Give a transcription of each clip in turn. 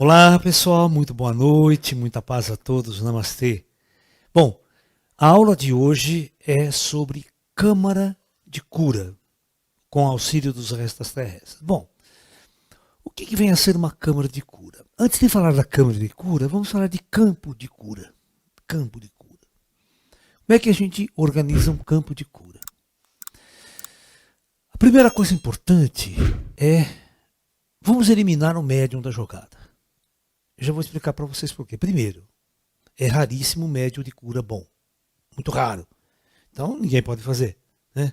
Olá pessoal, muito boa noite, muita paz a todos, namastê. Bom, a aula de hoje é sobre câmara de cura, com auxílio dos restos terrestres. Bom, o que vem a ser uma câmara de cura? Antes de falar da câmara de cura, vamos falar de campo de cura. Campo de cura. Como é que a gente organiza um campo de cura? A primeira coisa importante é, vamos eliminar o médium da jogada. Eu já vou explicar para vocês por quê. Primeiro, é raríssimo o médium de cura bom. Muito raro. Então, ninguém pode fazer. Né?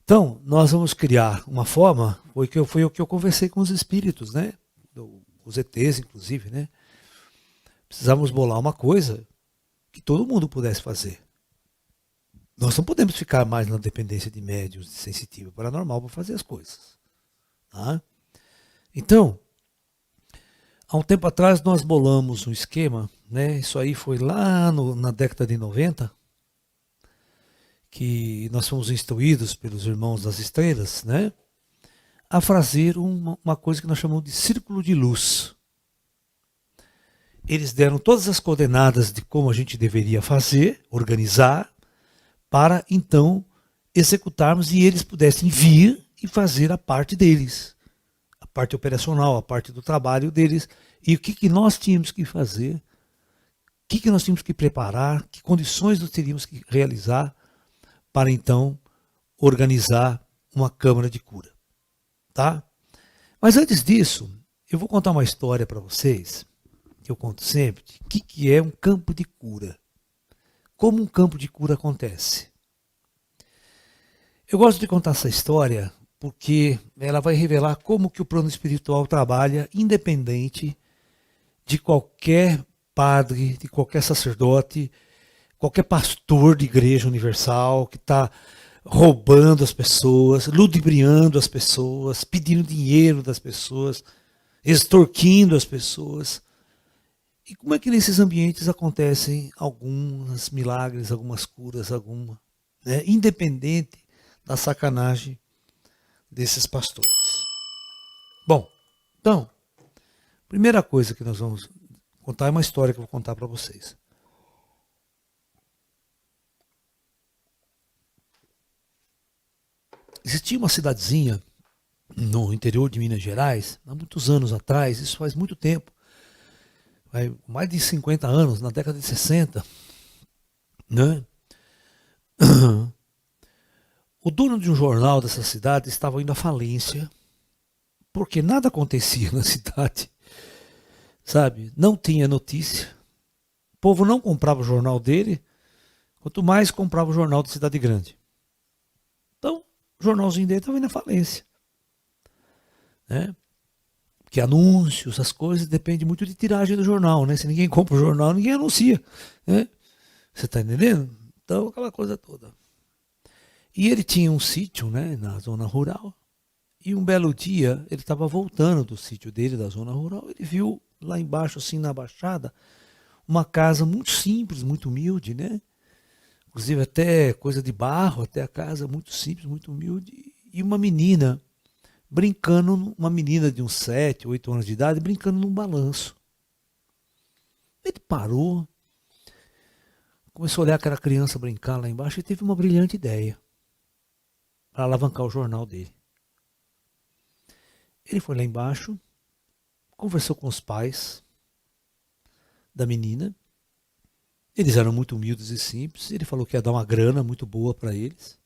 Então, nós vamos criar uma forma, foi o que eu conversei com os espíritos, né? Os ETs, inclusive, né? Precisávamos bolar uma coisa que todo mundo pudesse fazer. Nós não podemos ficar mais na dependência de médiuns, de sensitivo paranormal para fazer as coisas. Tá? Então, há um tempo atrás nós bolamos um esquema, né? Isso aí foi lá na década de 90, que nós fomos instruídos pelos irmãos das estrelas, né? A fazer uma coisa que nós chamamos de círculo de luz. Eles deram todas as coordenadas de como a gente deveria fazer, organizar, para então executarmos e eles pudessem vir e fazer a parte deles. A parte operacional, a parte do trabalho deles. E o que nós tínhamos que fazer, o que nós tínhamos que preparar, que condições nós teríamos que realizar para então organizar uma câmara de cura. Tá? Mas antes disso, eu vou contar uma história para vocês, que eu conto sempre, o que é um campo de cura. Como um campo de cura acontece. Eu gosto de contar essa história porque ela vai revelar como que o plano espiritual trabalha independente de qualquer padre, de qualquer sacerdote, qualquer pastor de igreja universal que está roubando as pessoas, ludibriando as pessoas, pedindo dinheiro das pessoas, extorquindo as pessoas. E como é que nesses ambientes acontecem alguns milagres, algumas curas, né, independente da sacanagem desses pastores. Bom, então, primeira coisa que nós vamos contar é uma história que eu vou contar para vocês. Existia uma cidadezinha no interior de Minas Gerais, há muitos anos atrás, isso faz muito tempo, mais de 50 anos, na década de 60, né? O dono de um jornal dessa cidade estava indo à falência, porque nada acontecia na cidade, sabe? Não tinha notícia, o povo não comprava o jornal dele, quanto mais comprava o jornal da cidade grande. Então, o jornalzinho dele estava indo à falência. Né? Porque anúncios, as coisas, depende muito de tiragem do jornal, né? Se ninguém compra o jornal, ninguém anuncia. Né? Você está entendendo? Então, aquela coisa toda. E ele tinha um sítio, né, na zona rural. E um belo dia, ele estava voltando do sítio dele, da zona rural. Ele viu lá embaixo, assim, na baixada, uma casa muito simples, muito humilde, né? Inclusive até coisa de barro, até a casa muito simples, muito humilde. E uma menina brincando, uma menina de uns 7, 8 anos de idade, brincando num balanço. Ele parou, começou a olhar aquela criança brincar lá embaixo e teve uma brilhante ideia para alavancar o jornal dele. Ele foi lá embaixo, conversou com os pais da menina. Eles eram muito humildes e simples. Ele falou que ia dar uma grana muito boa para eles,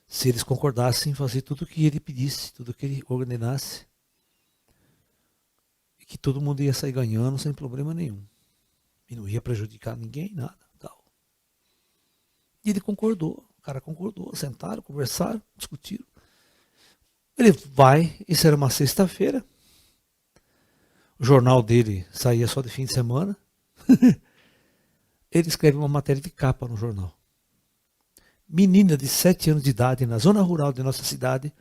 se eles concordassem em fazer tudo o que ele pedisse, tudo o que ele ordenasse. E que todo mundo ia sair ganhando sem problema nenhum. E não ia prejudicar ninguém, nada. Tal. E ele concordou. O cara concordou. Sentaram, conversaram, discutiram. Ele vai, isso era uma sexta-feira. O jornal dele saía só de fim de semana. Ele escreve uma matéria de capa no jornal. Menina de 7 anos de idade, na zona rural de nossa cidade,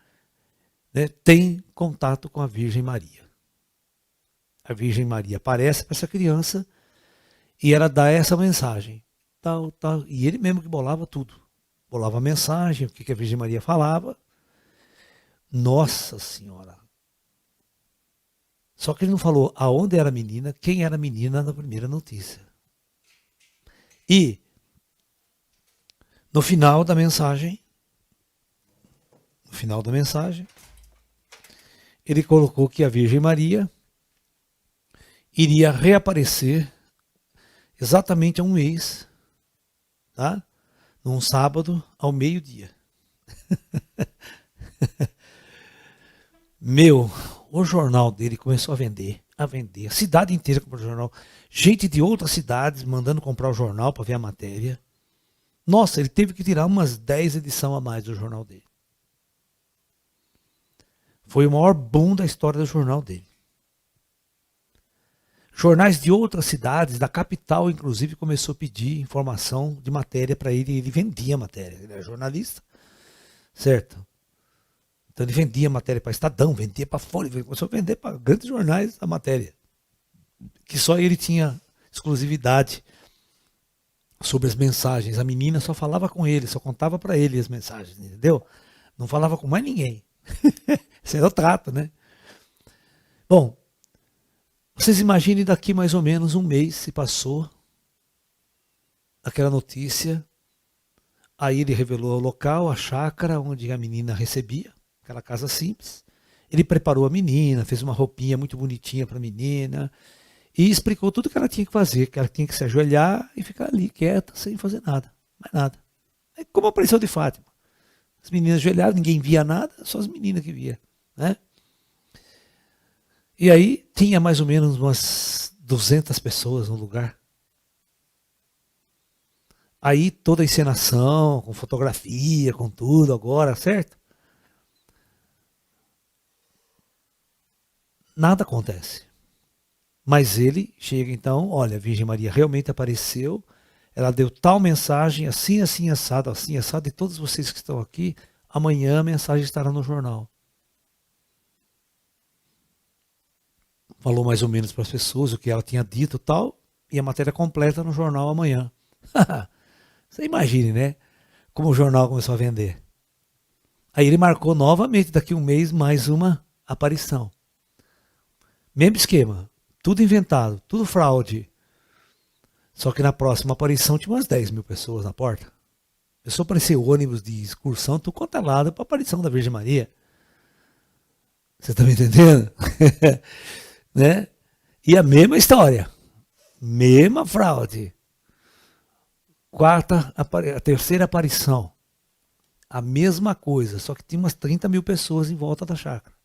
né, tem contato com a Virgem Maria. A Virgem Maria aparece para essa criança e ela dá essa mensagem. Tal, tal. E ele mesmo que bolava tudo. Bolava a mensagem, o que a Virgem Maria falava. Nossa Senhora! Só que ele não falou aonde era a menina, quem era a menina na primeira notícia. E no final da mensagem, ele colocou que a Virgem Maria iria reaparecer exatamente há um mês, tá? Num sábado ao meio-dia. O jornal dele começou a vender. A cidade inteira comprou o jornal. Gente de outras cidades mandando comprar o jornal para ver a matéria. Nossa, ele teve que tirar umas 10 edições a mais do jornal dele. Foi o maior boom da história do jornal dele. Jornais de outras cidades, da capital, inclusive, começou a pedir informação de matéria para ele. Ele vendia matéria. Ele era jornalista, certo? Então ele vendia matéria para Estadão, vendia para Folha, ele começou a vender para grandes jornais a matéria. Que só ele tinha exclusividade sobre as mensagens. A menina só falava com ele, só contava para ele as mensagens, entendeu? Não falava com mais ninguém. Esse era o trato, né? Bom, vocês imaginem daqui mais ou menos um mês se passou aquela notícia. Aí ele revelou o local, a chácara onde a menina recebia, aquela casa simples. Ele preparou a menina, fez uma roupinha muito bonitinha para a menina e explicou tudo que ela tinha que fazer, que ela tinha que se ajoelhar e ficar ali quieta, sem fazer nada, mais nada. É como apareceu de Fátima. As meninas ajoelharam, ninguém via nada, só as meninas que via, né? E aí tinha mais ou menos umas 200 pessoas no lugar. Aí toda a encenação, com fotografia, com tudo agora, certo? Nada acontece. Mas ele chega então, olha, a Virgem Maria realmente apareceu, ela deu tal mensagem, assim, assado, e todos vocês que estão aqui, amanhã a mensagem estará no jornal. Falou mais ou menos para as pessoas o que ela tinha dito e tal, e a matéria completa no jornal amanhã. Você imagine, né? Como o jornal começou a vender. Aí ele marcou novamente, daqui a um mês, mais uma aparição. Mesmo esquema. Tudo inventado, tudo fraude. Só que na próxima aparição tinha umas 10 mil pessoas na porta. Começou a aparecer ônibus de excursão, tudo quanto é lado para a aparição da Virgem Maria. Você está me entendendo? Né? E a mesma história. Mesma fraude. A terceira aparição. A mesma coisa, só que tinha umas 30 mil pessoas em volta da chácara.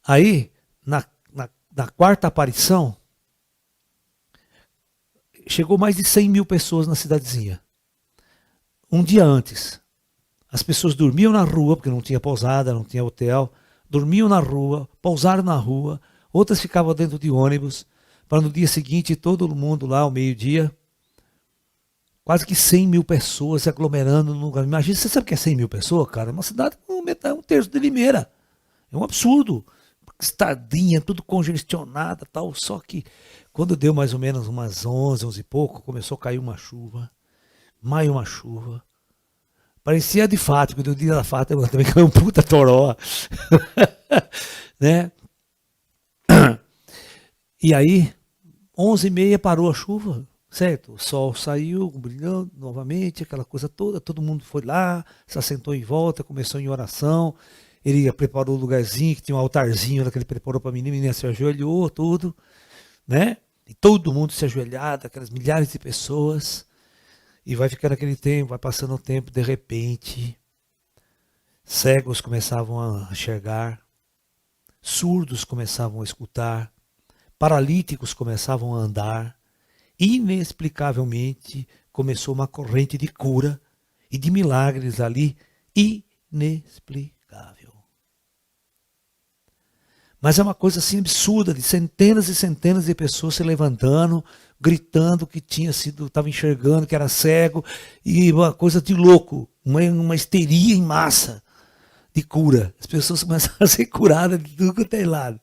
Aí, na quarta aparição, chegou mais de 100 mil pessoas na cidadezinha. Um dia antes. As pessoas dormiam na rua, porque não tinha pousada, não tinha hotel. Dormiam na rua, pousaram na rua. Outras ficavam dentro de ônibus, para no dia seguinte todo mundo lá ao meio-dia. Quase que 100 mil pessoas se aglomerando no lugar. Imagina, você sabe o que é 100 mil pessoas, cara? É uma cidade com um terço de Limeira. É um absurdo. Estradinha, tudo congestionada, tal. Só que quando deu mais ou menos umas 11 e pouco, começou a cair uma chuva. Mais uma chuva. Parecia de Fátima, do dia da Fátima também caiu um puta toró. Né? E aí, 11h30 parou a chuva, certo? O sol saiu, brilhando novamente, aquela coisa toda, todo mundo foi lá, se assentou em volta, começou em oração. Ele preparou um lugarzinho, que tinha um altarzinho que ele preparou para a menina se ajoelhou, tudo, né? E todo mundo se ajoelhado, aquelas milhares de pessoas. E vai ficando aquele tempo, vai passando o tempo, de repente, cegos começavam a enxergar, surdos começavam a escutar, paralíticos começavam a andar. Inexplicavelmente, começou uma corrente de cura e de milagres ali, inexplicável. Mas é uma coisa assim absurda, de centenas e centenas de pessoas se levantando, gritando que estava enxergando, que era cego, e uma coisa de louco, uma histeria em massa de cura. As pessoas começaram a ser curadas de tudo quanto é lado.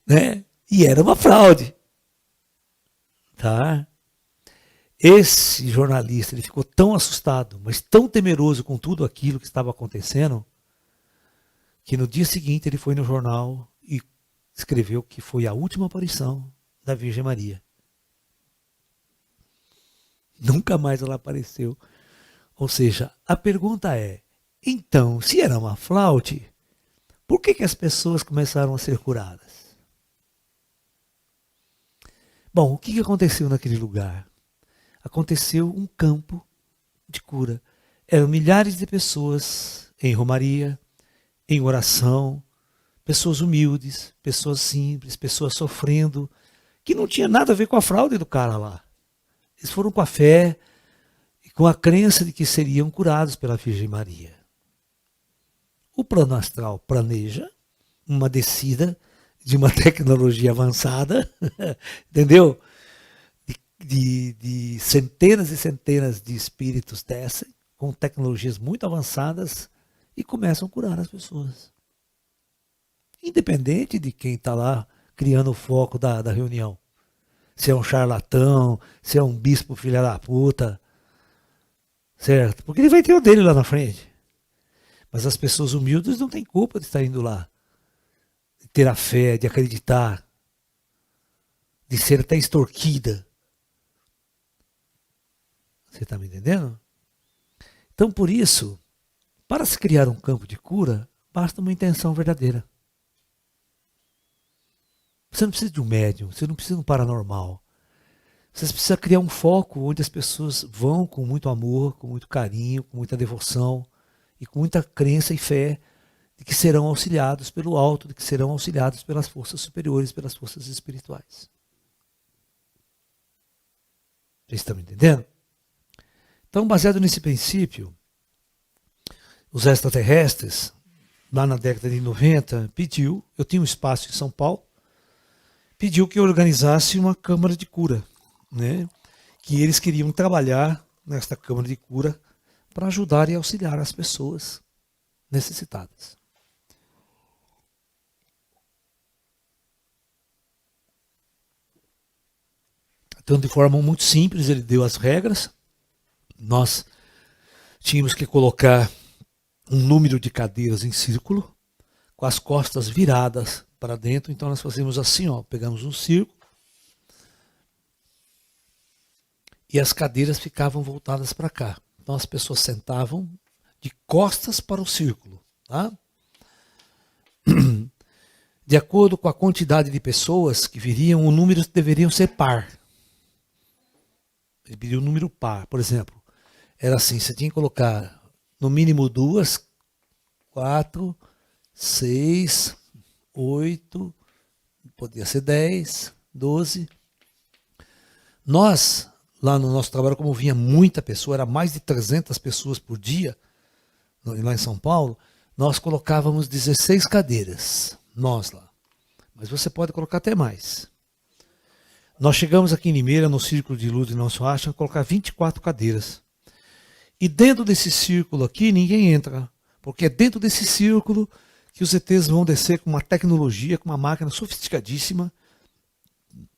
Né? E era uma fraude. Tá? Esse jornalista, ele ficou tão assustado, mas tão temeroso com tudo aquilo que estava acontecendo, que no dia seguinte ele foi no jornal e escreveu que foi a última aparição da Virgem Maria. Nunca mais ela apareceu. Ou seja, a pergunta é, então, se era uma flaute, por que as pessoas começaram a ser curadas? Bom, o que aconteceu naquele lugar? Aconteceu um campo de cura. Eram milhares de pessoas em romaria, em oração, pessoas humildes, pessoas simples, pessoas sofrendo, que não tinha nada a ver com a fraude do cara lá. Eles foram com a fé e com a crença de que seriam curados pela Virgem Maria. O plano astral planeja uma descida de uma tecnologia avançada, entendeu? De centenas e centenas de espíritos descem com tecnologias muito avançadas e começam a curar as pessoas. Independente de quem está lá criando o foco da reunião. Se é um charlatão, se é um bispo filha da puta, certo? Porque ele vai ter o dele lá na frente. Mas as pessoas humildes não têm culpa de estar indo lá. De ter a fé, de acreditar, de ser até extorquida. Você está me entendendo? Então, por isso, para se criar um campo de cura, basta uma intenção verdadeira. Você não precisa de um médium, você não precisa de um paranormal. Você precisa criar um foco onde as pessoas vão com muito amor, com muito carinho, com muita devoção e com muita crença e fé de que serão auxiliados pelo alto, de que serão auxiliados pelas forças superiores, pelas forças espirituais. Vocês estão me entendendo? Então, baseado nesse princípio, os extraterrestres, lá na década de 90, eu tinha um espaço em São Paulo, pediu que eu organizasse uma câmara de cura, né? Que eles queriam trabalhar nesta câmara de cura para ajudar e auxiliar as pessoas necessitadas. Então, de forma muito simples, ele deu as regras. Nós tínhamos que colocar um número de cadeiras em círculo, com as costas viradas para dentro. Então nós fazíamos assim, ó, pegamos um círculo e as cadeiras ficavam voltadas para cá. Então as pessoas sentavam de costas para o círculo, tá? De acordo com a quantidade de pessoas que viriam, o número deveriam ser par. Ele pediu um número par, por exemplo. Era assim, você tinha que colocar no mínimo 2, 4, 6, 8, podia ser 10, 12. Nós, lá no nosso trabalho, como vinha muita pessoa, era mais de 300 pessoas por dia, lá em São Paulo, nós colocávamos 16 cadeiras, nós lá. Mas você pode colocar até mais. Nós chegamos aqui em Limeira, no Círculo de Luz de Nosso Acha, a colocar 24 cadeiras. E dentro desse círculo aqui, ninguém entra. Porque é dentro desse círculo que os ETs vão descer com uma tecnologia, com uma máquina sofisticadíssima,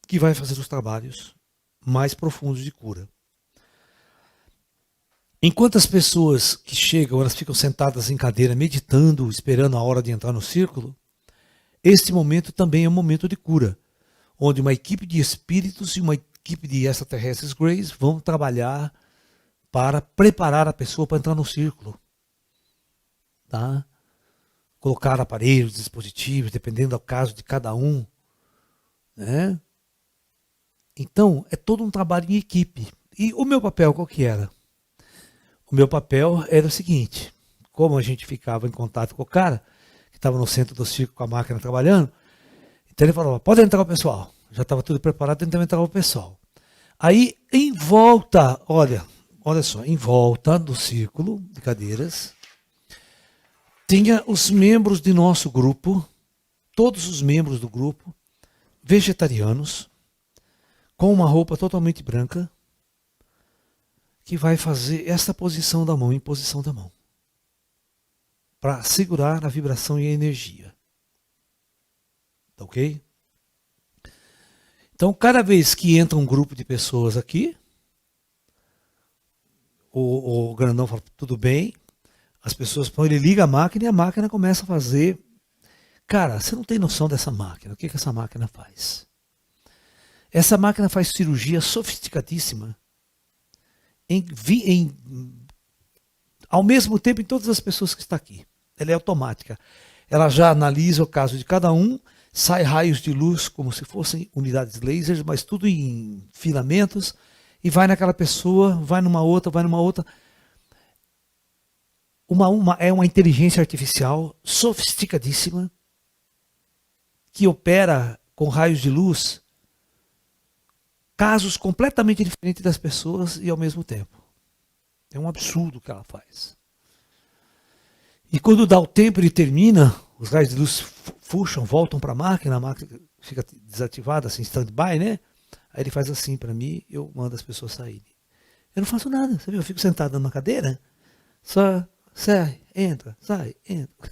que vai fazer os trabalhos mais profundos de cura. Enquanto as pessoas que chegam, elas ficam sentadas em cadeira, meditando, esperando a hora de entrar no círculo, este momento também é um momento de cura, onde uma equipe de espíritos e uma equipe de extraterrestres Greys vão trabalhar para preparar a pessoa para entrar no círculo. Tá? Colocar aparelhos, dispositivos, dependendo do caso de cada um. Né? Então, é todo um trabalho em equipe. E o meu papel qual que era? O meu papel era o seguinte, como a gente ficava em contato com o cara, que estava no centro do círculo com a máquina trabalhando, então ele falava, pode entrar o pessoal. Já estava tudo preparado, então entrava o pessoal. Aí, em volta, olha só, em volta do círculo de cadeiras, tinha os membros de nosso grupo, todos os membros do grupo, vegetarianos, com uma roupa totalmente branca, que vai fazer essa posição da mão, em posição da mão, para segurar a vibração e a energia. Tá ok? Então, cada vez que entra um grupo de pessoas aqui, o grandão fala, tudo bem, as pessoas, ele liga a máquina e a máquina começa a fazer Cara, você não tem noção dessa máquina. O que essa máquina faz? Essa máquina faz cirurgia sofisticadíssima ao mesmo tempo em todas as pessoas que estão aqui. Ela é automática. Ela já analisa o caso de cada um, sai raios de luz como se fossem unidades lasers, mas tudo em filamentos, e vai naquela pessoa, vai numa outra, vai numa outra. É uma inteligência artificial sofisticadíssima que opera com raios de luz casos completamente diferentes das pessoas e ao mesmo tempo. É um absurdo o que ela faz. E quando dá o tempo, ele termina, os raios de luz fuxam, voltam para a máquina fica desativada, assim, stand-by, né? Aí ele faz assim para mim, eu mando as pessoas saírem. Eu não faço nada, você viu? Eu fico sentado numa cadeira, só sai, entra, sai, entra.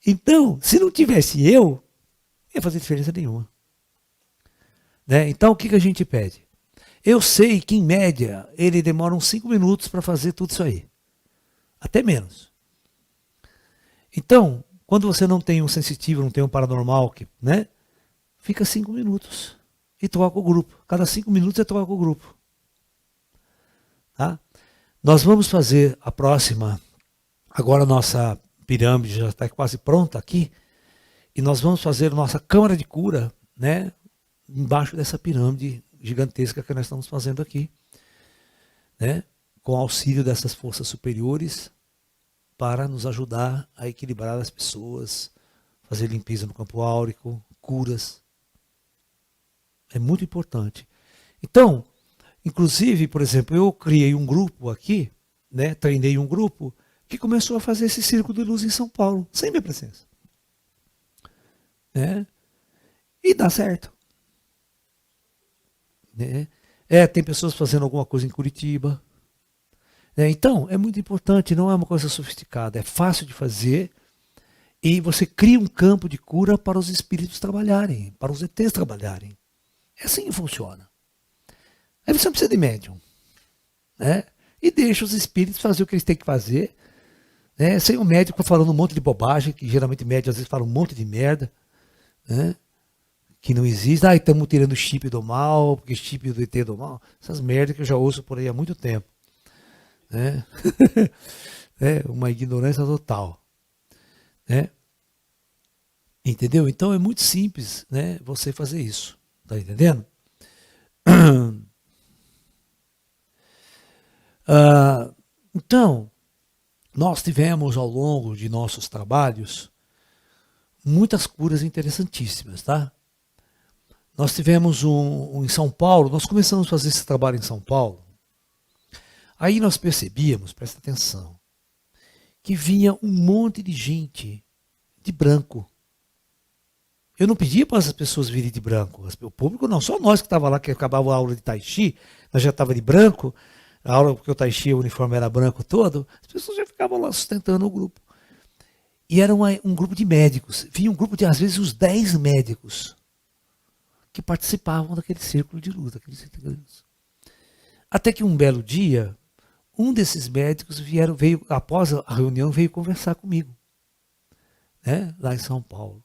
Então, se não tivesse eu, não ia fazer diferença nenhuma. Né? Então, o que a gente pede? Eu sei que, em média, ele demora uns 5 minutos para fazer tudo isso aí. Até menos. Então, quando você não tem um sensitivo, não tem um paranormal, né? Fica 5 minutos e troca o grupo. Cada 5 minutos você troca o grupo. Tá? Nós vamos fazer a próxima. Agora a nossa pirâmide já está quase pronta aqui. E nós vamos fazer a nossa câmara de cura, né? Embaixo dessa pirâmide gigantesca que nós estamos fazendo aqui, né? Com auxílio dessas forças superiores para nos ajudar a equilibrar as pessoas, fazer limpeza no campo áurico, curas. É muito importante. Então, inclusive, por exemplo, eu criei um grupo aqui, né? Treinei um grupo que começou a fazer esse círculo de luz em São Paulo, sem minha presença. Né? E dá certo. Né? Tem pessoas fazendo alguma coisa em Curitiba. Né? Então, é muito importante, não é uma coisa sofisticada, é fácil de fazer e você cria um campo de cura para os espíritos trabalharem, para os ETs trabalharem. É assim que funciona. Aí você não precisa de médium. Né? E deixa os espíritos fazer o que eles têm que fazer. Né? Sem o médico falando um monte de bobagem, que geralmente médium às vezes fala um monte de merda. Né? Que não existe, estamos tirando o chip do mal, porque chip do ET do mal, essas merdas que eu já ouço por aí há muito tempo. Né? Uma ignorância total. Né? Entendeu? Então é muito simples, né, você fazer isso. Tá entendendo? Então, nós tivemos ao longo de nossos trabalhos muitas curas interessantíssimas, tá? Nós tivemos em São Paulo, nós começamos a fazer esse trabalho em São Paulo. Aí nós percebíamos, presta atenção, que vinha um monte de gente de branco. Eu não pedia para as pessoas virem de branco. O público não, só nós que estava lá, que acabava a aula de Tai Chi, nós já estava de branco, a aula porque o Tai Chi, o uniforme era branco todo, as pessoas já ficavam lá sustentando o grupo. E era um grupo de médicos. Vinha um grupo de, às vezes, uns 10 médicos que participavam daquele círculo de luz, Até que um belo dia, um desses médicos veio após a reunião, veio conversar comigo, né, lá em São Paulo.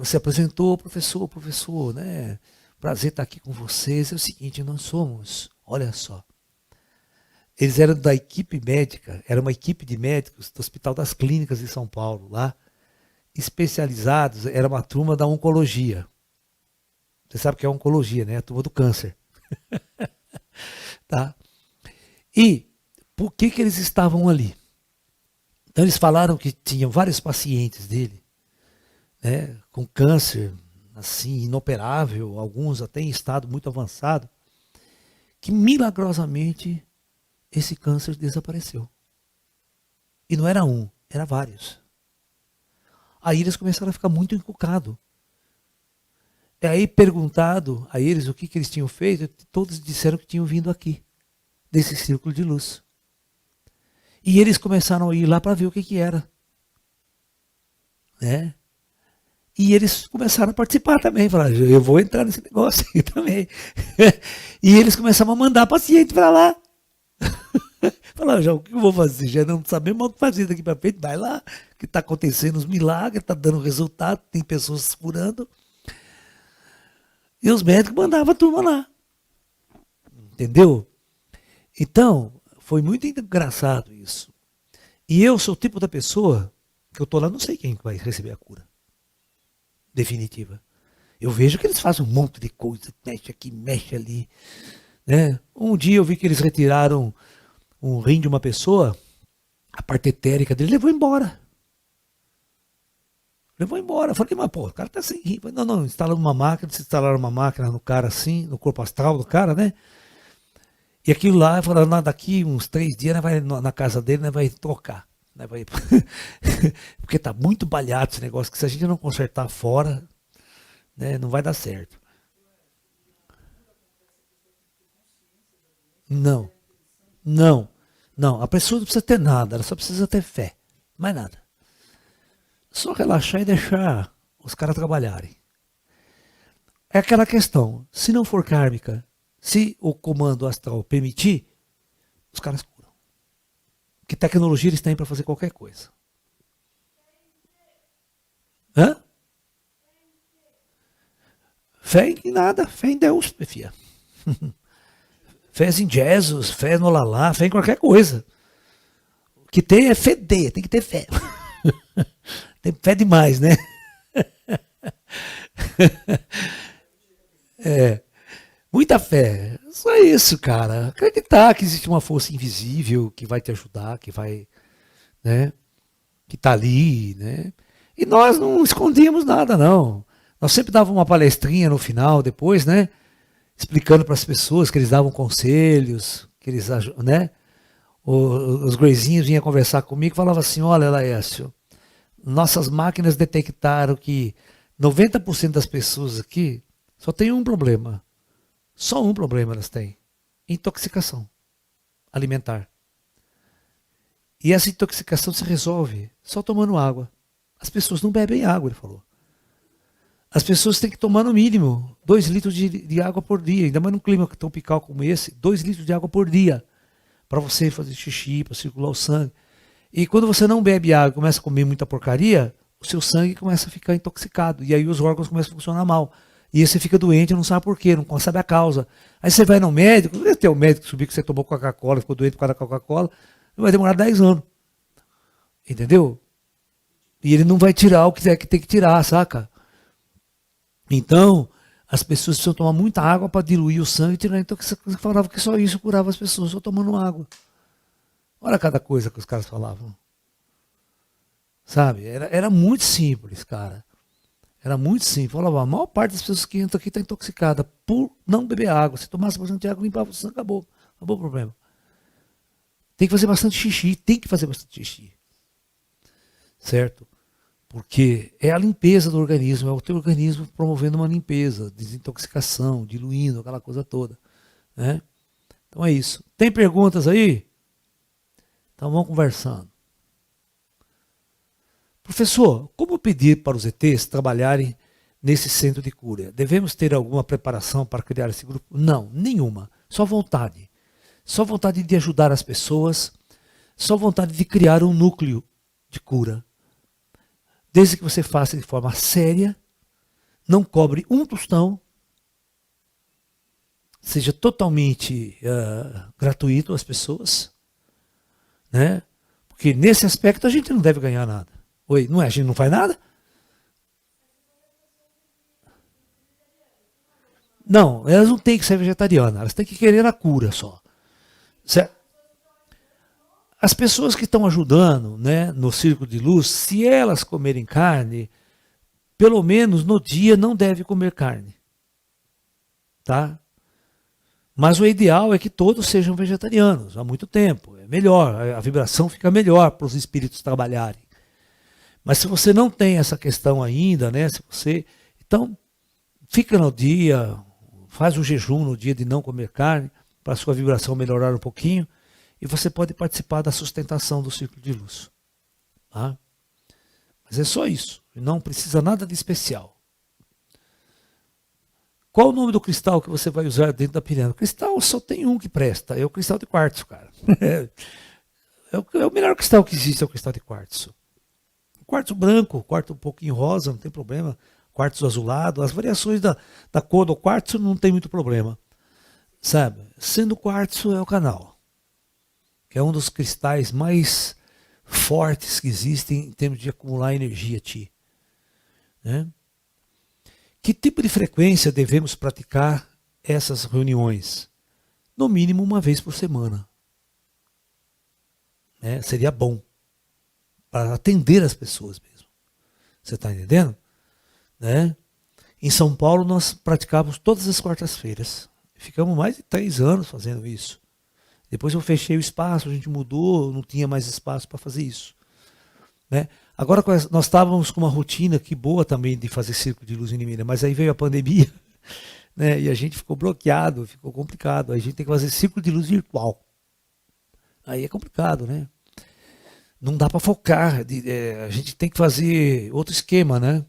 Se apresentou, professor, né, prazer estar aqui com vocês. É o seguinte, nós somos, olha só, eles eram da equipe médica, era uma equipe de médicos do Hospital das Clínicas de São Paulo, lá, especializados, era uma turma da oncologia. Você sabe o que é oncologia, né? A turma do câncer. Tá? E por que eles estavam ali? Então eles falaram que tinham vários pacientes dele, né, com câncer, assim, inoperável, alguns até em estado muito avançado, que milagrosamente esse câncer desapareceu. E não era um, era vários. Aí eles começaram a ficar muito encucados. E aí, perguntado a eles o que eles tinham feito, todos disseram que tinham vindo aqui, desse círculo de luz. E eles começaram a ir lá para ver o que era. Né? E eles começaram a participar também. Falaram, eu vou entrar nesse negócio aí também. E eles começaram a mandar paciente para lá. Fala, já, o que eu vou fazer? Já não sabemos o que fazer daqui para frente. Vai lá, que está acontecendo os milagres, está dando resultado, tem pessoas se curando. E os médicos mandavam a turma lá. Entendeu? Então, foi muito engraçado isso. E eu sou o tipo da pessoa que eu tô lá, não sei quem vai receber a cura definitiva. Eu vejo que eles fazem um monte de coisa, mexe aqui, mexe ali. Né? Um dia eu vi que eles retiraram um rim de uma pessoa, a parte etérica dele levou embora. Levou embora. Eu falei, mas pô, o cara tá sem rim. Falei, não, instalaram uma máquina, se instalaram uma máquina no cara assim, no corpo astral do cara, né? E aquilo lá, falaram, daqui uns 3 dias, né, vai na casa dele, né, vai trocar. Né, vai... Porque tá muito balhado esse negócio, que se a gente não consertar fora, né, não vai dar certo. Não, não, não. A pessoa não precisa ter nada, ela só precisa ter fé. Mais nada. Só relaxar e deixar os caras trabalharem. É aquela questão, se não for kármica, se o comando astral permitir, os caras curam. Que tecnologia eles têm para fazer qualquer coisa. Hã? Fé em nada, fé em Deus, minha filha. Fé em Jesus, fé no Lalá, fé em qualquer coisa. O que tem é feder, tem que ter fé. Tem fé demais, né? Muita fé. Só isso, cara. Acreditar que existe uma força invisível que vai te ajudar, que vai, né? Que tá ali, né? E nós não escondíamos nada, não. Nós sempre dávamos uma palestrinha no final, depois, né? Explicando para as pessoas que eles davam conselhos, que eles, né? Os Greyzinhos vinham conversar comigo e falavam assim, olha, Laércio, nossas máquinas detectaram que 90% das pessoas aqui só tem um problema. Só um problema elas têm. Intoxicação alimentar. E essa intoxicação se resolve só tomando água. As pessoas não bebem água, ele falou. As pessoas têm que tomar no mínimo 2 litros de água por dia. Ainda mais num clima tropical como esse, 2 litros de água por dia. Para você fazer xixi, para circular o sangue. E quando você não bebe água e começa a comer muita porcaria, o seu sangue começa a ficar intoxicado. E aí os órgãos começam a funcionar mal. E aí você fica doente, não sabe por quê, não sabe a causa. Aí você vai no médico, até o médico subir que você tomou Coca-Cola, ficou doente por causa da Coca-Cola, vai demorar 10 anos. Entendeu? E ele não vai tirar o que tem que tirar, saca? Então, as pessoas precisam tomar muita água para diluir o sangue e tirar a intoxicação. Falava que só isso curava as pessoas, só tomando água. Olha cada coisa que os caras falavam. Sabe? Era muito simples, cara. Era muito simples. Falava, a maior parte das pessoas que entram aqui está intoxicada por não beber água. Se tomasse bastante água, limpava o sangue, acabou. Acabou o problema. Tem que fazer bastante xixi, tem que fazer bastante xixi. Certo? Porque é a limpeza do organismo, é o teu organismo promovendo uma limpeza, desintoxicação, diluindo, aquela coisa toda. Né? Então é isso. Tem perguntas aí? Então vamos conversando. Professor, como pedir para os ETs trabalharem nesse centro de cura? Devemos ter alguma preparação para criar esse grupo? Não, nenhuma. Só vontade. Só vontade de ajudar as pessoas, só vontade de criar um núcleo de cura. Desde que você faça de forma séria, não cobre um tostão, seja totalmente gratuito às pessoas, né? Porque nesse aspecto a gente não deve ganhar nada. Oi, não é? A gente não faz nada? Não, elas não têm que ser vegetarianas, elas têm que querer a cura só. Certo? As pessoas que estão ajudando, né, no círculo de luz, se elas comerem carne, pelo menos no dia não deve comer carne. Tá? Mas o ideal é que todos sejam vegetarianos há muito tempo. É melhor, a vibração fica melhor para os espíritos trabalharem. Mas se você não tem essa questão ainda, né? Se você, então, fica no dia, faz um jejum no dia de não comer carne, para a sua vibração melhorar um pouquinho, e você pode participar da sustentação do círculo de luz. Tá? Mas é só isso, não precisa nada de especial. qual o nome do cristal que você vai usar dentro da pirâmide? Cristal só tem um que presta, é o cristal de quartzo, cara. É o melhor cristal que existe, é o cristal de quartzo. Quartzo branco, quartzo um pouquinho rosa, não tem problema. Quartzo azulado, as variações da cor do quartzo não tem muito problema. Sabe? Sendo quartzo é o canal, que é um dos cristais mais fortes que existem em termos de acumular energia ti. Né? Que tipo de frequência devemos praticar essas reuniões? No mínimo uma vez por semana. Né? Seria bom para atender as pessoas mesmo. Você está entendendo? Né? Em São Paulo nós praticávamos todas as quartas-feiras. Ficamos mais de 3 anos fazendo isso. Depois eu fechei o espaço, a gente mudou, não tinha mais espaço para fazer isso. Né? Agora nós estávamos com uma rotina que boa também de fazer círculo de luz em Limeira, mas aí veio a pandemia, né? E a gente ficou bloqueado, ficou complicado. Aí a gente tem que fazer círculo de luz virtual. Aí é complicado, né? Não dá para focar, a gente tem que fazer outro esquema, né?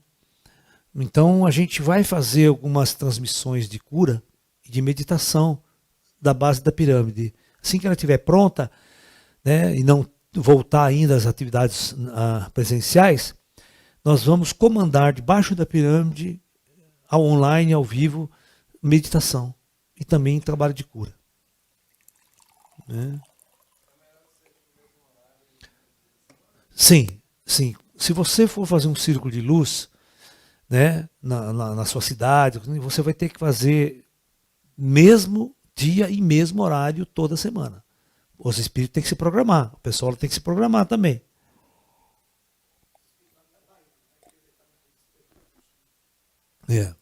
Então a gente vai fazer algumas transmissões de cura e de meditação da base da pirâmide. Assim que ela estiver pronta, né, e não voltar ainda às atividades presenciais, nós vamos comandar debaixo da pirâmide, ao online, ao vivo, meditação e também trabalho de cura. Né? Sim, sim. Se você for fazer um círculo de luz, né, na sua cidade, você vai ter que fazer mesmo dia e mesmo horário toda semana. Os espíritos têm que se programar, o pessoal tem que se programar também. É.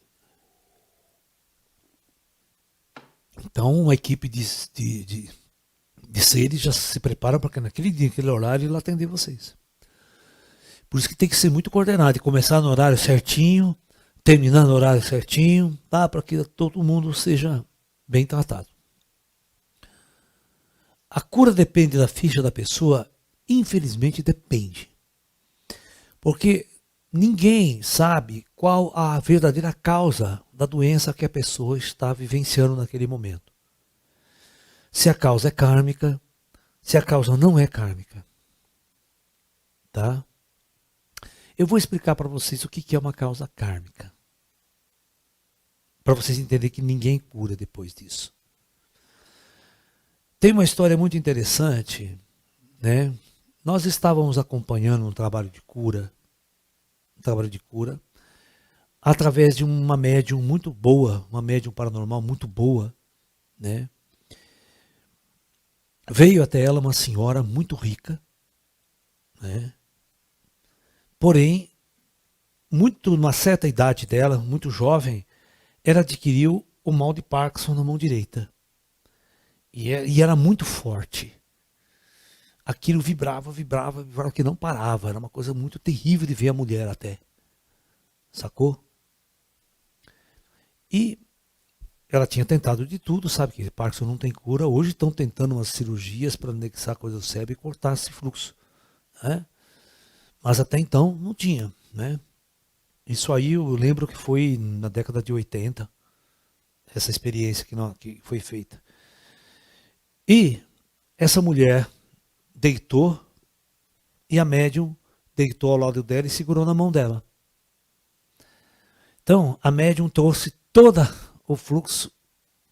Então, uma equipe de seres já se prepara para que naquele dia, naquele horário, ele atender vocês. Por isso que tem que ser muito coordenado, e começar no horário certinho, terminar no horário certinho, tá? Para que todo mundo seja bem tratado. A cura depende da ficha da pessoa? Infelizmente depende. Porque ninguém sabe qual a verdadeira causa da doença que a pessoa está vivenciando naquele momento. Se a causa é kármica, se a causa não é kármica. Tá? Eu vou explicar para vocês o que é uma causa kármica. Para vocês entenderem que ninguém cura depois disso. Tem uma história muito interessante, né? Nós estávamos acompanhando um trabalho de cura, através de uma médium muito boa, uma médium paranormal muito boa, né? Veio até ela uma senhora muito rica, né? Porém, numa certa idade dela, muito jovem, ela adquiriu o mal de Parkinson na mão direita. E era muito forte. Aquilo vibrava, que não parava. Era uma coisa muito terrível de ver a mulher até. Sacou? E ela tinha tentado de tudo, sabe que Parkinson não tem cura. Hoje estão tentando umas cirurgias para anexar a coisa do cérebro e cortar esse fluxo. Né? Mas até então não tinha. Né? Isso aí eu lembro que foi na década de 80, essa experiência que foi feita. E essa mulher deitou e a médium deitou ao lado dela e segurou na mão dela. Então, a médium trouxe todo o fluxo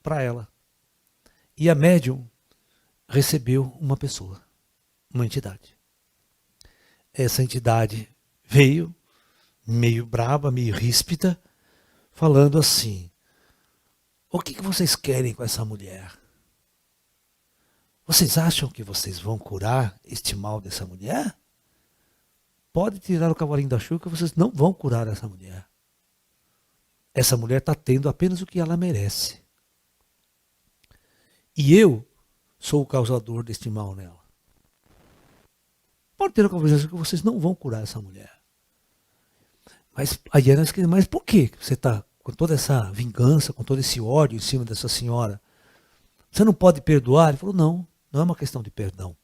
para ela. E a médium recebeu uma pessoa, uma entidade. Essa entidade veio, meio braba, meio ríspida, falando assim: o que vocês querem com essa mulher? Vocês acham que vocês vão curar este mal dessa mulher? Pode tirar o cavalinho da chuva que vocês não vão curar essa mulher. Essa mulher está tendo apenas o que ela merece. E eu sou o causador deste mal nela. Pode ter o cavalinho da chuva que vocês não vão curar essa mulher. Mas aí nós queremos, mas por que você está com toda essa vingança, com todo esse ódio em cima dessa senhora? Você não pode perdoar? Ele falou, não é uma questão de perdão.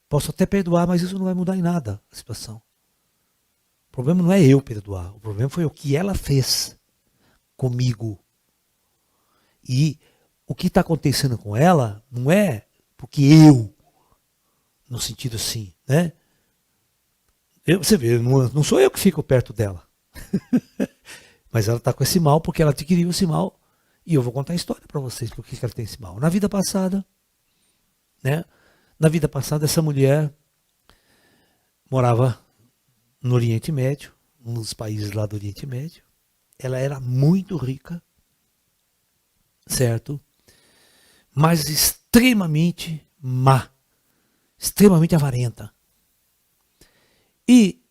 Posso até perdoar, mas isso não vai mudar em nada a situação. O problema não é eu perdoar, o problema foi o que ela fez. comigo. E o que está acontecendo com ela não é porque eu, no sentido assim, né? Você vê, não sou eu que fico perto dela. Mas ela está com esse mal porque ela adquiriu esse mal. E eu vou contar a história para vocês por que ela tem esse mal. Na vida passada, né? Na vida passada, essa mulher morava no Oriente Médio, um dos países lá do Oriente Médio. Ela era muito rica, certo? Mas extremamente má, extremamente avarenta. E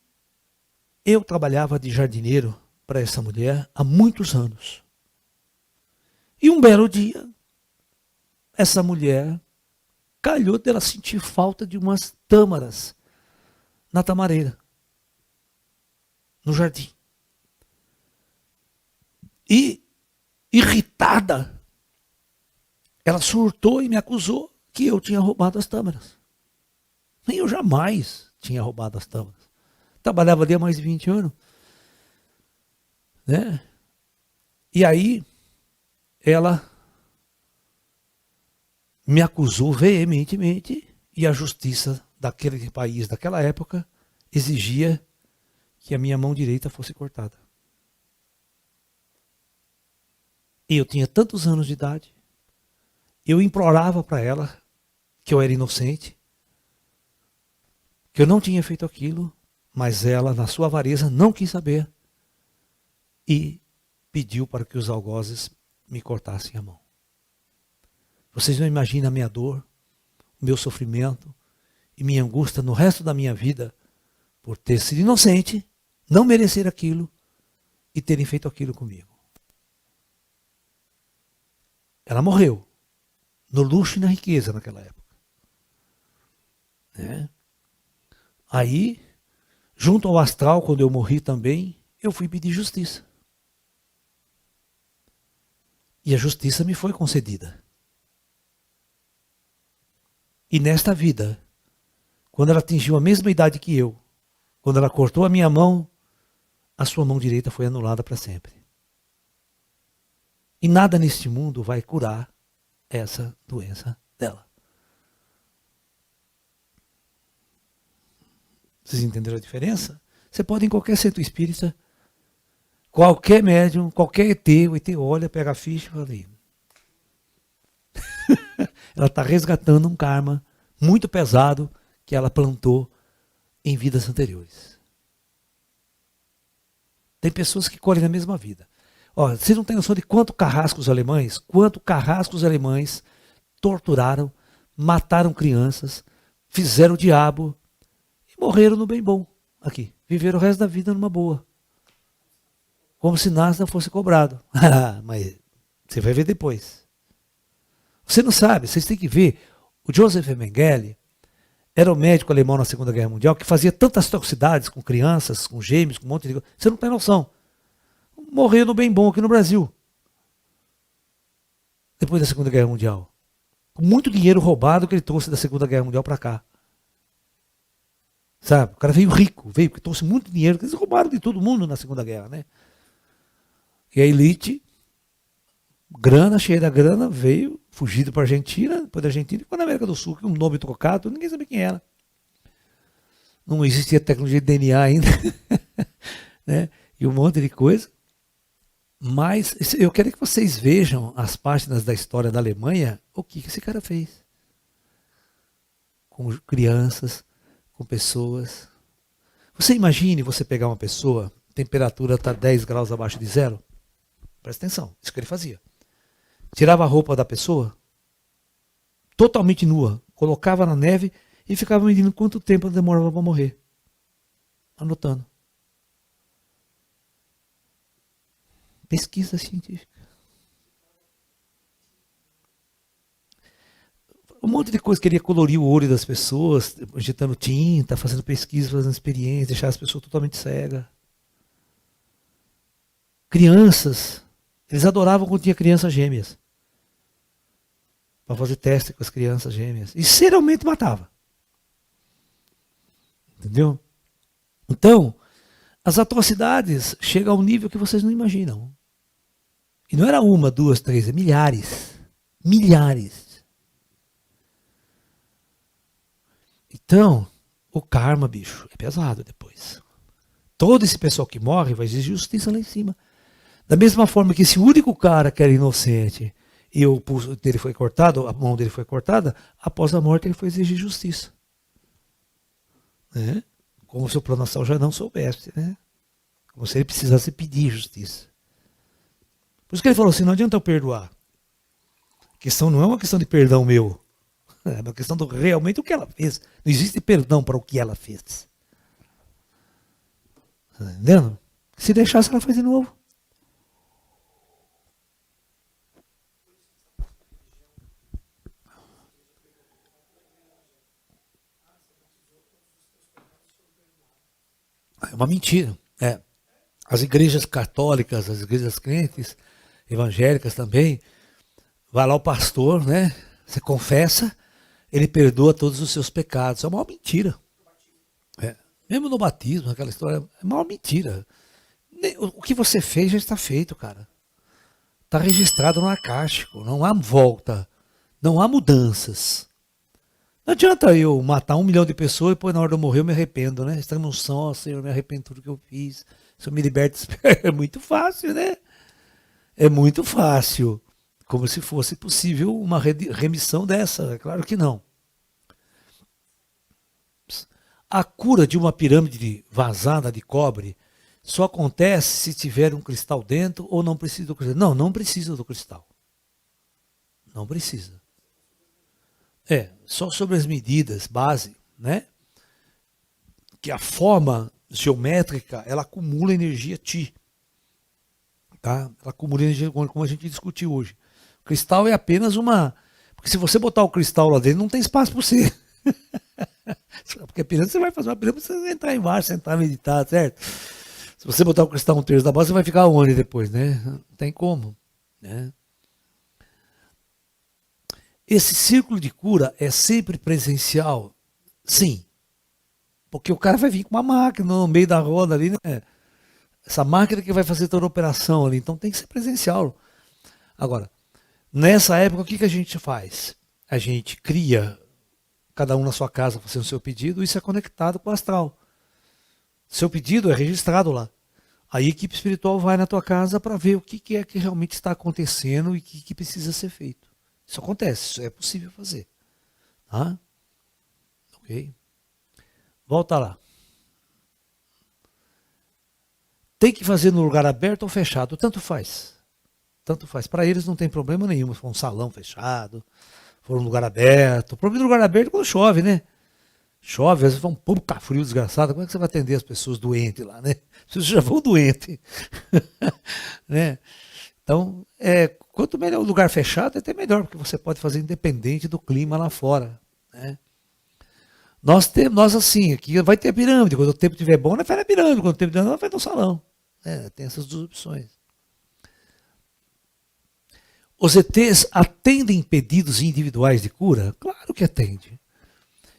eu trabalhava de jardineiro para essa mulher há muitos anos. E um belo dia, essa mulher calhou dela sentir falta de umas tâmaras na tamareira, no jardim. E, irritada, ela surtou e me acusou que eu tinha roubado as tâmaras. Nem eu jamais tinha roubado as tâmaras. Trabalhava ali há mais de 20 anos. Né? E aí, ela me acusou veementemente e a justiça daquele país, daquela época, exigia que a minha mão direita fosse cortada. E eu tinha tantos anos de idade, eu implorava para ela que eu era inocente, que eu não tinha feito aquilo, mas ela, na sua avareza, não quis saber e pediu para que os algozes me cortassem a mão. Vocês não imaginam a minha dor, o meu sofrimento e minha angústia no resto da minha vida por ter sido inocente, não merecer aquilo e terem feito aquilo comigo. Ela morreu no luxo e na riqueza naquela época. Né? Aí, junto ao astral, quando eu morri também, eu fui pedir justiça. E a justiça me foi concedida. E nesta vida, quando ela atingiu a mesma idade que eu, quando ela cortou a minha mão, a sua mão direita foi anulada para sempre. E nada neste mundo vai curar essa doença dela. Vocês entenderam a diferença? Você pode ir em qualquer centro espírita, qualquer médium, qualquer ET, o ET olha, pega a ficha e fala aí. Ela está resgatando um karma muito pesado que ela plantou em vidas anteriores. Tem pessoas que colhem na mesma vida. Ó, vocês não têm noção de quanto carrascos alemães torturaram, mataram crianças, fizeram o diabo e morreram no bem bom. Aqui, viveram o resto da vida numa boa. Como se nada fosse cobrado. Mas você vai ver depois. Você não sabe, vocês têm que ver. O Joseph Mengele era um médico alemão na Segunda Guerra Mundial que fazia tantas toxicidades com crianças, com gêmeos, com um monte de coisa. Você não tem noção. Morreu no bem bom aqui no Brasil. Depois da Segunda Guerra Mundial. Com muito dinheiro roubado que ele trouxe da Segunda Guerra Mundial para cá. Sabe? O cara veio rico, veio porque trouxe muito dinheiro, eles roubaram de todo mundo na Segunda Guerra, né? E a elite, grana, cheia da grana, veio, fugido para a Argentina, depois da Argentina, e para a América do Sul, que um nome trocado, ninguém sabia quem era. Não existia tecnologia de DNA ainda, né? E um monte de coisa. Mas eu quero que vocês vejam as páginas da história da Alemanha, o que esse cara fez. Com crianças, com pessoas. Você imagine você pegar uma pessoa, temperatura está 10 graus abaixo de zero. Presta atenção, isso que ele fazia. Tirava a roupa da pessoa, totalmente nua, colocava na neve e ficava medindo quanto tempo demorava para morrer. Anotando. Pesquisa científica. Um monte de coisa, queria colorir o olho das pessoas, injetando tinta, fazendo pesquisa, fazendo experiência, deixar as pessoas totalmente cegas. Crianças, eles adoravam quando tinha crianças gêmeas. Para fazer teste com as crianças gêmeas. E serialmente matava. Entendeu? Então, as atrocidades chegam a um nível que vocês não imaginam. E não era uma, duas, três, é milhares. Milhares. Então, o karma, bicho, é pesado depois. Todo esse pessoal que morre vai exigir justiça lá em cima. Da mesma forma que esse único cara que era inocente e o pulso dele foi cortado, a mão dele foi cortada, após a morte ele foi exigir justiça. Né? Como se o plano astral já não soubesse, né? Como se ele precisasse pedir justiça. Por isso que ele falou assim, não adianta eu perdoar. A questão não é uma questão de perdão meu. É uma questão do realmente o que ela fez. Não existe perdão para o que ela fez. Tá entendendo? Se deixasse, ela faz de novo. É uma mentira. É. As igrejas católicas, as igrejas crentes, evangélicas também, vai lá o pastor, né? Você confessa, ele perdoa todos os seus pecados. É uma mentira. É. Mesmo no batismo, aquela história, é uma mentira. O que você fez já está feito, cara. Está registrado no acástico. Não há volta. Não há mudanças. Não adianta eu matar 1 milhão de pessoas e depois na hora de eu morrer eu me arrependo, né? Estamos só, Senhor, eu me arrependo de tudo que eu fiz. Se eu me liberto, é muito fácil, né? É muito fácil. Como se fosse possível uma remissão dessa. É claro que não. A cura de uma pirâmide vazada de cobre só acontece se tiver um cristal dentro ou não precisa do cristal. Não, não precisa do cristal. Não precisa. Só sobre as medidas base, né? Que a forma geométrica, ela acumula energia Ti. Tá? Ela acumula energia, como a gente discutiu hoje. O cristal é apenas uma... Porque se você botar o cristal lá dentro, não tem espaço para você. Porque a pirâmide, você vai fazer uma pirâmide, você vai entrar embaixo, sentar, meditar, certo? Se você botar o cristal um terço da base, você vai ficar onde depois, né? Não tem como, né? Esse círculo de cura é sempre presencial? Sim. Porque o cara vai vir com uma máquina no meio da roda ali, né? Essa máquina que vai fazer toda a operação ali. Então tem que ser presencial. Agora, nessa época, o que a gente faz? A gente cria, cada um na sua casa fazendo o seu pedido, isso é conectado com o astral. Seu pedido é registrado lá. A equipe espiritual vai na tua casa para ver o que é que realmente está acontecendo e o que precisa ser feito. Isso acontece, isso é possível fazer. Tá? Ok? Volta lá. Tem que fazer no lugar aberto ou fechado? Tanto faz. Tanto faz. Para eles não tem problema nenhum. Se for um salão fechado, for um lugar aberto. O problema do lugar aberto é quando chove, né? Chove, às vezes vai um puta frio desgraçado. Como é que você vai atender as pessoas doentes lá, né? As pessoas já vão doentes. Né? Então, quanto melhor o lugar fechado, é até melhor, porque você pode fazer independente do clima lá fora. Né? Nós assim, aqui vai ter a pirâmide. Quando o tempo estiver bom, nós faz na pirâmide. Quando o tempo estiver bom, nós faz no salão. Tem essas duas opções. Os ETs atendem pedidos individuais de cura? Claro que atende.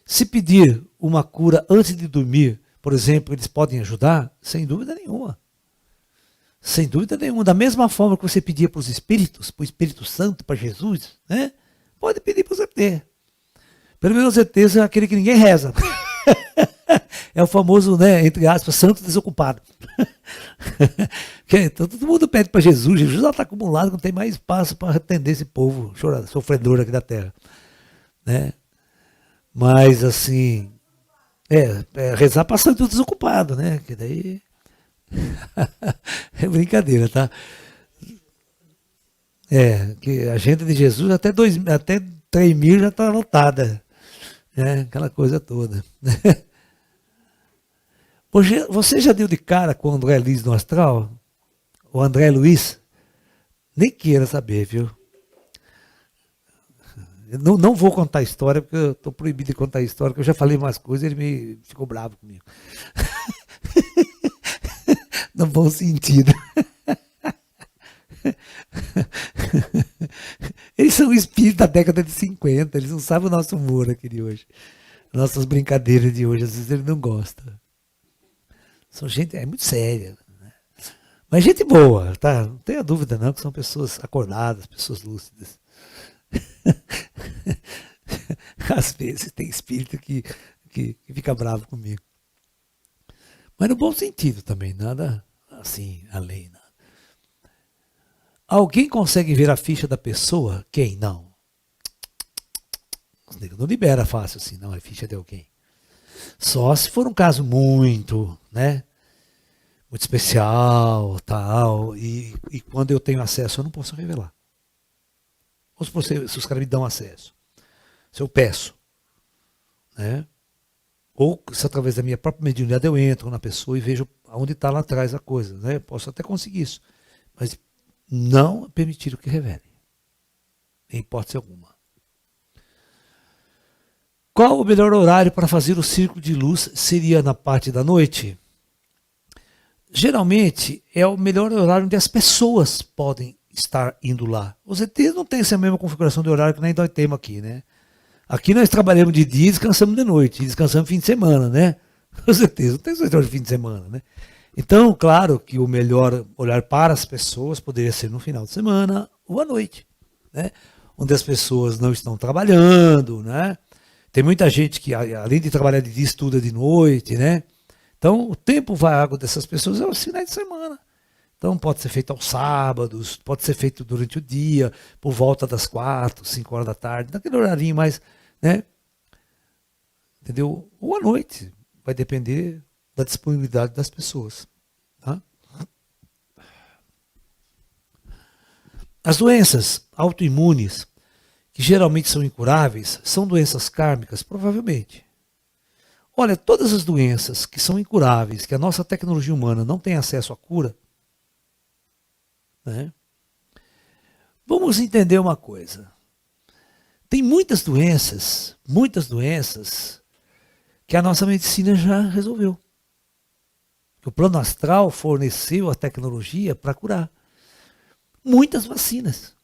Se pedir uma cura antes de dormir, por exemplo, eles podem ajudar? Sem dúvida nenhuma. Sem dúvida nenhuma. Da mesma forma que você pedia para os espíritos, para o Espírito Santo, para Jesus, né? Pode pedir para os ETs. Pelo menos os ETs é aquele que ninguém reza. É o famoso, né, entre aspas, santo desocupado. Então todo mundo pede para Jesus. Jesus já está acumulado, não tem mais espaço para atender esse povo sofredor aqui da terra. Né? Mas assim, rezar para santo desocupado, né? Que daí é brincadeira, tá? Que a agenda de Jesus até 3.000 já está lotada. Né? Aquela coisa toda. Você já deu de cara com o André Luiz no astral? O André Luiz? Nem queira saber, viu? Eu não vou contar a história, porque eu estou proibido de contar a história, porque eu já falei umas coisas e ele ficou bravo comigo. No bom sentido. Eles são espíritos da década de 50, eles não sabem o nosso humor aqui de hoje. Nossas brincadeiras de hoje, às vezes ele não gosta. São gente, muito séria. Né? Mas gente boa, tá? Não tenha dúvida não, que são pessoas acordadas, pessoas lúcidas. Às vezes tem espírito que fica bravo comigo. Mas no bom sentido também, nada assim, além. Nada. Alguém consegue ver a ficha da pessoa? Quem? Não. Os negros não libera fácil assim, não, é ficha de alguém. Só se for um caso muito, né? Muito especial, tal, e quando eu tenho acesso eu não posso revelar. Ou se os caras me dão acesso. Se eu peço, né? Ou se através da minha própria mediunidade eu entro na pessoa e vejo onde está lá atrás a coisa, né? Posso até conseguir isso, mas não permitir que revele, em hipótese alguma. Qual o melhor horário para fazer o círculo de luz? Seria na parte da noite? Geralmente é o melhor horário onde as pessoas podem estar indo lá. Os ETs não têm essa mesma configuração de horário que nem nós temos aqui, né? Aqui nós trabalhamos de dia e descansamos de noite, e descansamos fim de semana, né? Os ETs não tem essa história de fim de semana, né? Então, claro que o melhor olhar para as pessoas poderia ser no final de semana ou à noite, né? Onde as pessoas não estão trabalhando, né? Tem muita gente que, além de trabalhar de dia, estuda de noite, né? Então, o tempo vago dessas pessoas é os finais de semana. Então, pode ser feito aos sábados, pode ser feito durante o dia, por volta das 4, 5 horas da tarde, naquele horarinho mais, né? Entendeu? Ou à noite. Vai depender da disponibilidade das pessoas. Tá? As doenças autoimunes, que geralmente são incuráveis, são doenças kármicas? Provavelmente. Olha, todas as doenças que são incuráveis, que a nossa tecnologia humana não tem acesso à cura, né? Vamos entender uma coisa. Tem muitas doenças que a nossa medicina já resolveu. O plano astral forneceu a tecnologia para curar. Muitas vacinas.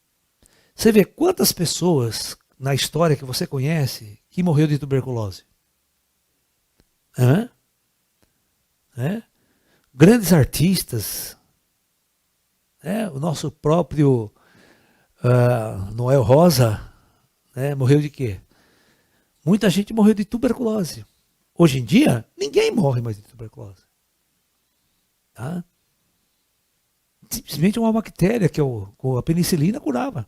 Você vê quantas pessoas na história que você conhece que morreu de tuberculose? Hã? Grandes artistas, o nosso próprio Noel Rosa, morreu de quê? Muita gente morreu de tuberculose. Hoje em dia, ninguém morre mais de tuberculose. Tá? Simplesmente uma bactéria que a penicilina curava.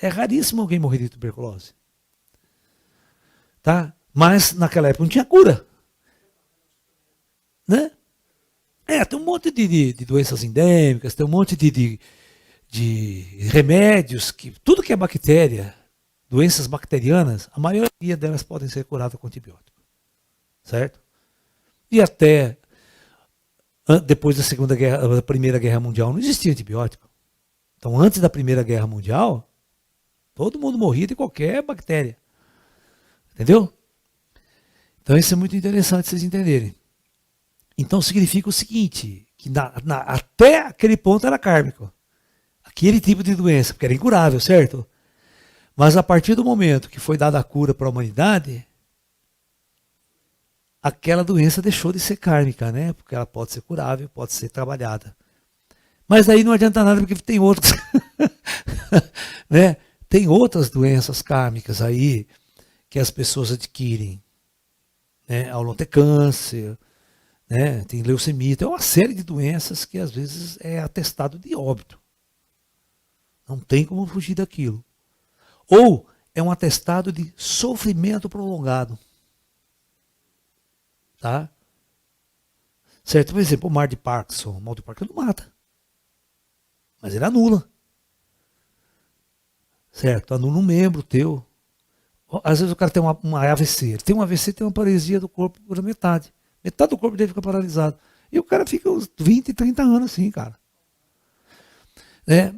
É raríssimo alguém morrer de tuberculose. Tá? Mas naquela época não tinha cura. Né? Tem um monte de doenças endêmicas, tem um monte de remédios, tudo que é bactéria, doenças bacterianas, a maioria delas podem ser curadas com antibiótico. Certo? E até depois da Primeira Guerra Mundial não existia antibiótico. Então, antes da Primeira Guerra Mundial, todo mundo morria de qualquer bactéria. Entendeu? Então, isso é muito interessante vocês entenderem. Então, significa o seguinte, que até aquele ponto era kármico. Aquele tipo de doença, porque era incurável, certo? Mas a partir do momento que foi dada a cura para a humanidade, aquela doença deixou de ser kármica, né? Porque ela pode ser curável, pode ser trabalhada. Mas aí não adianta nada porque tem outros, né? Tem outras doenças kármicas aí que as pessoas adquirem, né? Ao não ter câncer, né? Tem leucemia, tem uma série de doenças que às vezes é atestado de óbito. Não tem como fugir daquilo. Ou é um atestado de sofrimento prolongado. Tá? Certo? Por exemplo, o mal de Parkinson não mata. Mas ele anula. Certo? Anula um membro teu. Às vezes o cara tem uma AVC. Ele tem um AVC, tem uma paralisia do corpo por metade. Metade do corpo dele fica paralisado. E o cara fica uns 20, 30 anos assim, cara.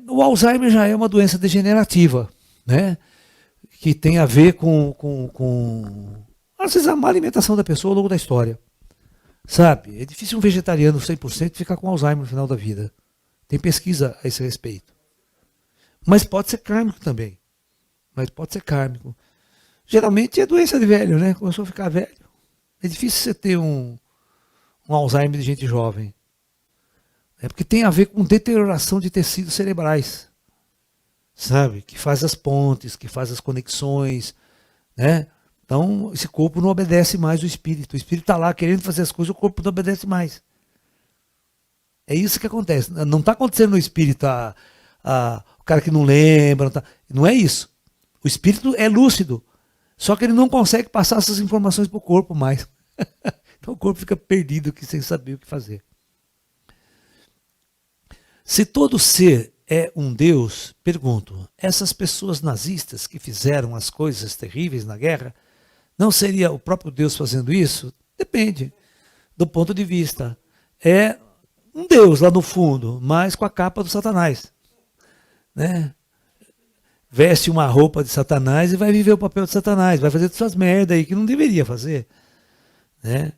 O Alzheimer já é uma doença degenerativa, né? Que tem a ver com às vezes a má alimentação da pessoa ao longo da história. Sabe? É difícil um vegetariano 100% ficar com Alzheimer no final da vida. Tem pesquisa a esse respeito. Mas pode ser kármico também. Geralmente é doença de velho, né? Começou a ficar velho. É difícil você ter um Alzheimer de gente jovem. É porque tem a ver com deterioração de tecidos cerebrais, sabe? Que faz as pontes, que faz as conexões, né? Então, esse corpo não obedece mais o espírito. O espírito está lá querendo fazer as coisas, o corpo não obedece mais. É isso que acontece. Não está acontecendo no espírito o cara que não lembra. Não é isso. O espírito é lúcido. Só que ele não consegue passar essas informações para o corpo mais. Então o corpo fica perdido aqui sem saber o que fazer. Se todo ser é um Deus, pergunto, essas pessoas nazistas que fizeram as coisas terríveis na guerra, não seria o próprio Deus fazendo isso? Depende do ponto de vista. É um Deus lá no fundo, mas com a capa do Satanás, né? Veste uma roupa de Satanás e vai viver o papel de Satanás, vai fazer suas merdas aí que não deveria fazer, né?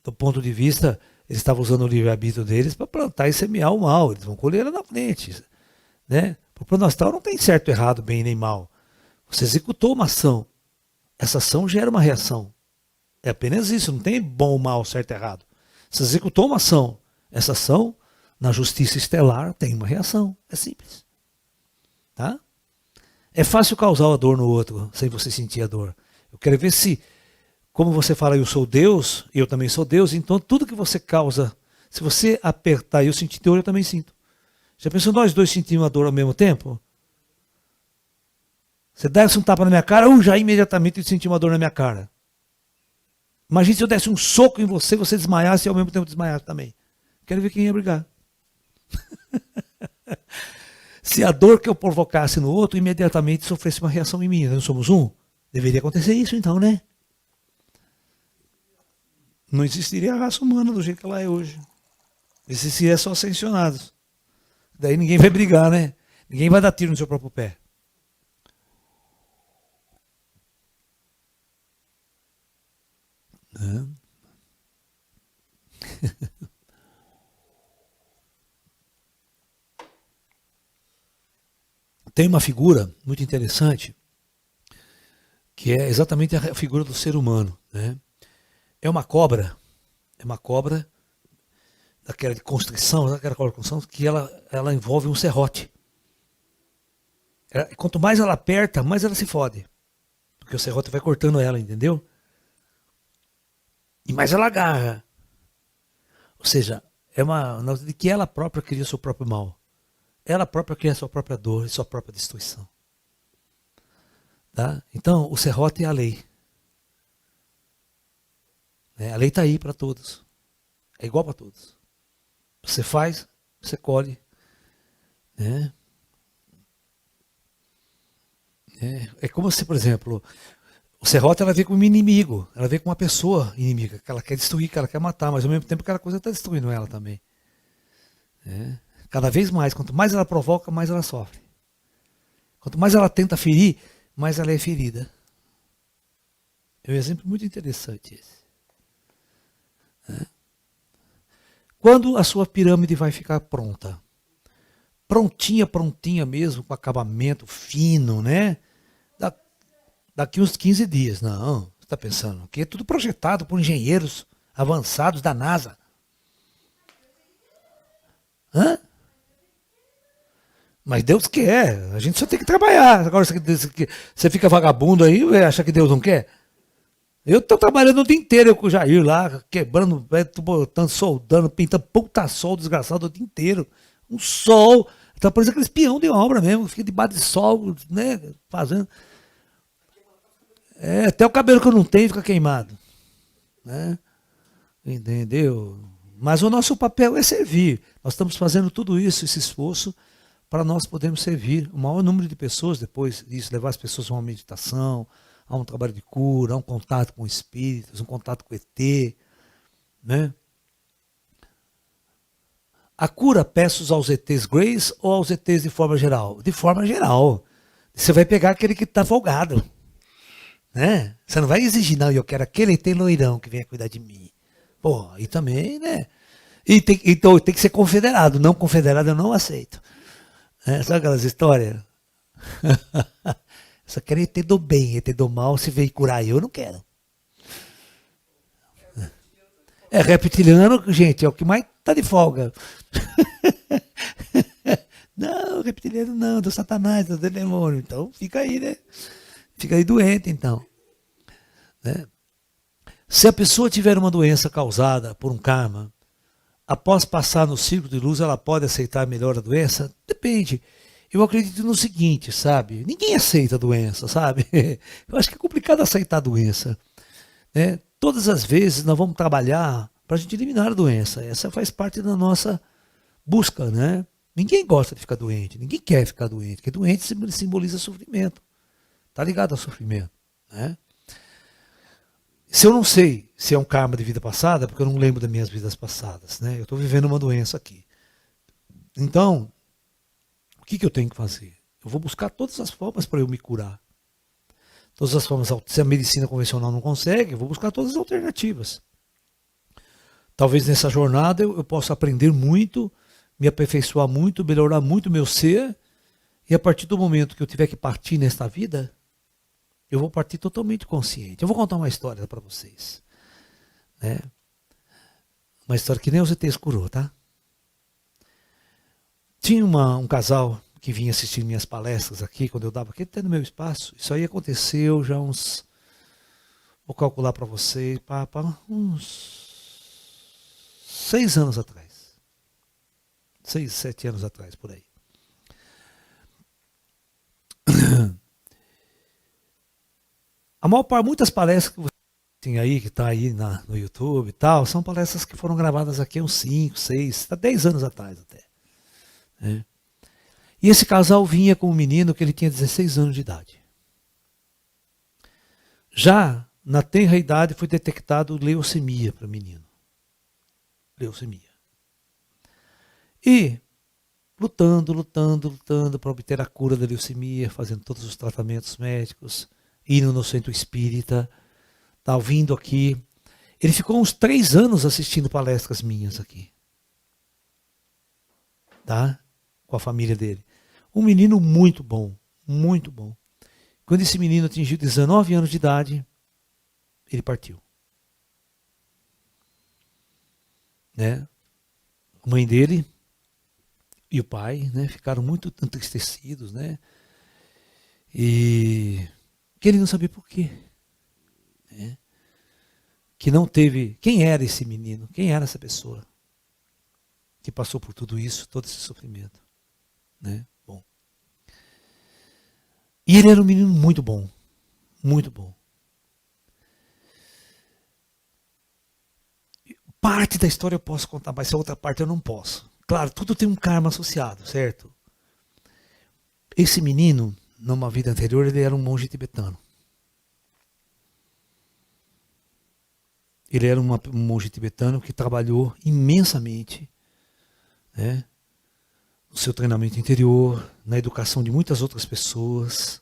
Do ponto de vista, eles estavam usando o livre-arbítrio deles para plantar e semear o mal, eles vão colher lá na frente, né? O plano astral não tem certo, errado, bem nem mal. Você executou uma ação, essa ação gera uma reação. É apenas isso, não tem bom, mal, certo, errado. Você executou uma ação, essa ação, na justiça estelar, tem uma reação. É simples. Tá? É fácil causar a dor no outro, sem você sentir a dor. Eu quero ver se, como você fala, eu sou Deus, eu também sou Deus, então tudo que você causa, se você apertar e eu sentir dor, eu também sinto. Já pensou nós dois sentimos a dor ao mesmo tempo? Você desse um tapa na minha cara, já imediatamente eu senti uma dor na minha cara. Imagina se eu desse um soco em você, você desmaiasse e ao mesmo tempo desmaiasse também. Quero ver quem ia brigar. Se a dor que eu provocasse no outro, imediatamente sofresse uma reação em mim. Nós não somos um? Deveria acontecer isso então, né? Não existiria a raça humana do jeito que ela é hoje. Existiria só ascensionados. Daí ninguém vai brigar, né? Ninguém vai dar tiro no seu próprio pé. Tem uma figura muito interessante, que é exatamente a figura do ser humano, né? É uma cobra daquela de constrição, daquela cobra de constrição, que ela envolve um serrote. Quanto mais ela aperta, mais ela se fode. Porque o serrote vai cortando ela, entendeu? E mais ela agarra. Ou seja, de que ela própria cria o seu próprio mal. Ela própria cria a sua própria dor e sua própria destruição. Tá? Então, o serrote é a lei. A lei está aí para todos. É igual para todos. Você faz, você colhe. Né? É como se, por exemplo, o serrote ela vem com um inimigo. Ela vem com uma pessoa inimiga, que ela quer destruir, que ela quer matar, mas ao mesmo tempo aquela coisa está destruindo ela também. Cada vez mais, quanto mais ela provoca, mais ela sofre. Quanto mais ela tenta ferir, mais ela é ferida. É um exemplo muito interessante esse. Quando a sua pirâmide vai ficar pronta? Prontinha mesmo, com acabamento fino, né? Daqui uns 15 dias. Não, você está pensando, que é tudo projetado por engenheiros avançados da NASA. Hã? Mas Deus quer, a gente só tem que trabalhar. Agora você fica vagabundo aí, acha que Deus não quer? Eu estou trabalhando o dia inteiro com o Jair lá, quebrando, botando, soldando, pintando, puta sol desgraçado o dia inteiro. Um sol, tá parecendo aquele espião de obra mesmo, fica debaixo de sol, né, fazendo. Até o cabelo que eu não tenho fica queimado. Né? Entendeu? Mas o nosso papel é servir. Nós estamos fazendo tudo isso, esse esforço, para nós podermos servir o maior número de pessoas depois disso, levar as pessoas a uma meditação, a um trabalho de cura, a um contato com espíritos, um contato com ET. Né? A cura peço aos ETs Greys ou aos ETs de forma geral? De forma geral. Você vai pegar aquele que está folgado. Né? Você não vai exigir, não, eu quero aquele ET loirão que venha cuidar de mim. Pô, aí também, né? Então tem que ser confederado. Não confederado eu não aceito. Sabe aquelas histórias? Só quero ET do bem, ET do mal, se veio curar eu não quero. Reptiliano, gente, é o que mais tá de folga. Não, reptiliano não, do Satanás, do demônio. Então fica aí, né? Fica aí doente, então. Né? Se a pessoa tiver uma doença causada por um karma, após passar no círculo de luz, ela pode aceitar melhor a doença? Depende. Eu acredito no seguinte, sabe? Ninguém aceita a doença, sabe? Eu acho que é complicado aceitar a doença. Né? Todas as vezes nós vamos trabalhar para a gente eliminar a doença. Essa faz parte da nossa busca, né? Ninguém gosta de ficar doente, ninguém quer ficar doente, porque doente simboliza sofrimento. Tá ligado ao sofrimento, né? Se eu não sei se é um karma de vida passada, porque eu não lembro das minhas vidas passadas, né? Eu estou vivendo uma doença aqui. Então, o que eu tenho que fazer? Eu vou buscar todas as formas para eu me curar. Todas as formas, se a medicina convencional não consegue, eu vou buscar todas as alternativas. Talvez nessa jornada eu possa aprender muito, me aperfeiçoar muito, melhorar muito o meu ser, e a partir do momento que eu tiver que partir nesta vida, eu vou partir totalmente consciente. Eu vou contar uma história para vocês. Né? Uma história que nem o ZT curou, tá? Tinha um casal que vinha assistir minhas palestras aqui, quando eu dava aqui, até no meu espaço. Isso aí aconteceu já uns... Vou calcular para vocês, uns 6 anos atrás. 6, 7 anos atrás, por aí. A maior parte, muitas palestras que você tem aí, que está aí no YouTube e tal, são palestras que foram gravadas aqui há uns 5, 6, 10 anos atrás até. Né? E esse casal vinha com um menino que ele tinha 16 anos de idade. Já na tenra idade foi detectado leucemia para o menino. Leucemia. E lutando para obter a cura da leucemia, fazendo todos os tratamentos médicos, indo no centro espírita, tá vindo aqui. Ele ficou uns 3 anos assistindo palestras minhas aqui. Tá? Com a família dele. Um menino muito bom, muito bom. Quando esse menino atingiu 19 anos de idade, ele partiu. Né? A mãe dele e o pai, né, ficaram muito entristecidos, né? E que ele não sabia por quê. Né? Que não teve... Quem era esse menino? Quem era essa pessoa que passou por tudo isso, todo esse sofrimento? Né? Bom. E ele era um menino muito bom. Muito bom. Parte da história eu posso contar, mas a outra parte eu não posso. Claro, tudo tem um karma associado, certo? Esse menino, numa vida anterior, ele era um monge tibetano. Ele era um monge tibetano que trabalhou imensamente, né, no seu treinamento interior, na educação de muitas outras pessoas,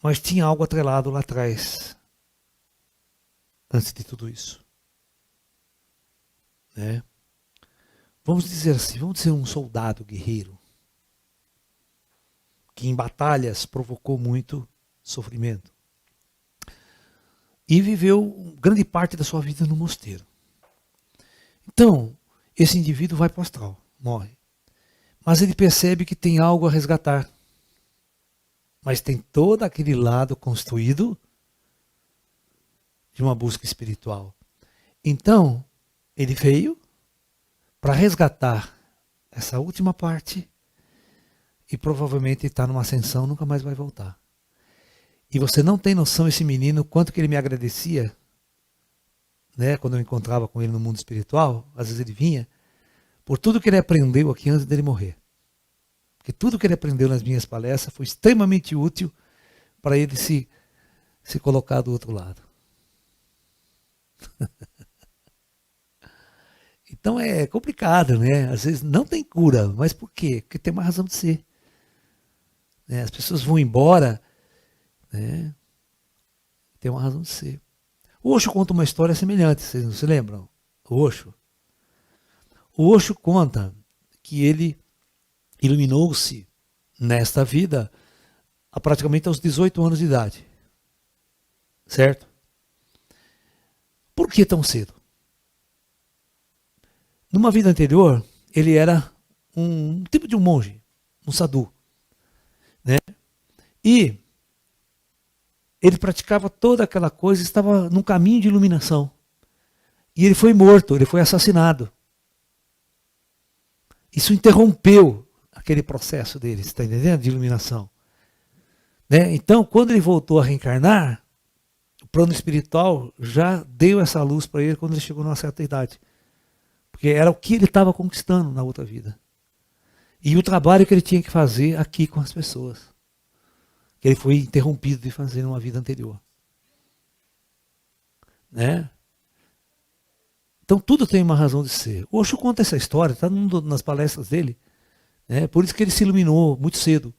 mas tinha algo atrelado lá atrás, antes de tudo isso. Né? Vamos dizer assim, vamos dizer um soldado guerreiro, que em batalhas provocou muito sofrimento. E viveu grande parte da sua vida no mosteiro. Então, esse indivíduo vai para o astral, morre. Mas ele percebe que tem algo a resgatar. Mas tem todo aquele lado construído de uma busca espiritual. Então, ele veio para resgatar essa última parte e provavelmente está numa ascensão, nunca mais vai voltar. E você não tem noção, esse menino, quanto que ele me agradecia, né, quando eu encontrava com ele no mundo espiritual, às vezes ele vinha, por tudo que ele aprendeu aqui antes dele morrer. Porque tudo que ele aprendeu nas minhas palestras foi extremamente útil para ele se colocar do outro lado. Então é complicado, né? Às vezes não tem cura, mas por quê? Porque tem uma razão de ser. Né? As pessoas vão embora, né? Tem uma razão de ser. O Osho conta uma história semelhante, vocês não se lembram? O Osho. O Osho conta que ele iluminou-se nesta vida a praticamente aos 18 anos de idade. Certo? Por que tão cedo? Numa vida anterior, ele era um tipo de um monge. um sadhu, né? E ele praticava toda aquela coisa, estava num caminho de iluminação. E ele foi morto, ele foi assassinado. Isso interrompeu aquele processo dele, você está entendendo? De iluminação. Né? Então, quando ele voltou a reencarnar, o plano espiritual já deu essa luz para ele quando ele chegou numa certa idade. Porque era o que ele estava conquistando na outra vida. E o trabalho que ele tinha que fazer aqui com as pessoas. Que ele foi interrompido de fazer numa vida anterior. Né? Então tudo tem uma razão de ser. O Osho conta essa história, está nas palestras dele. Né? Por isso que ele se iluminou muito cedo.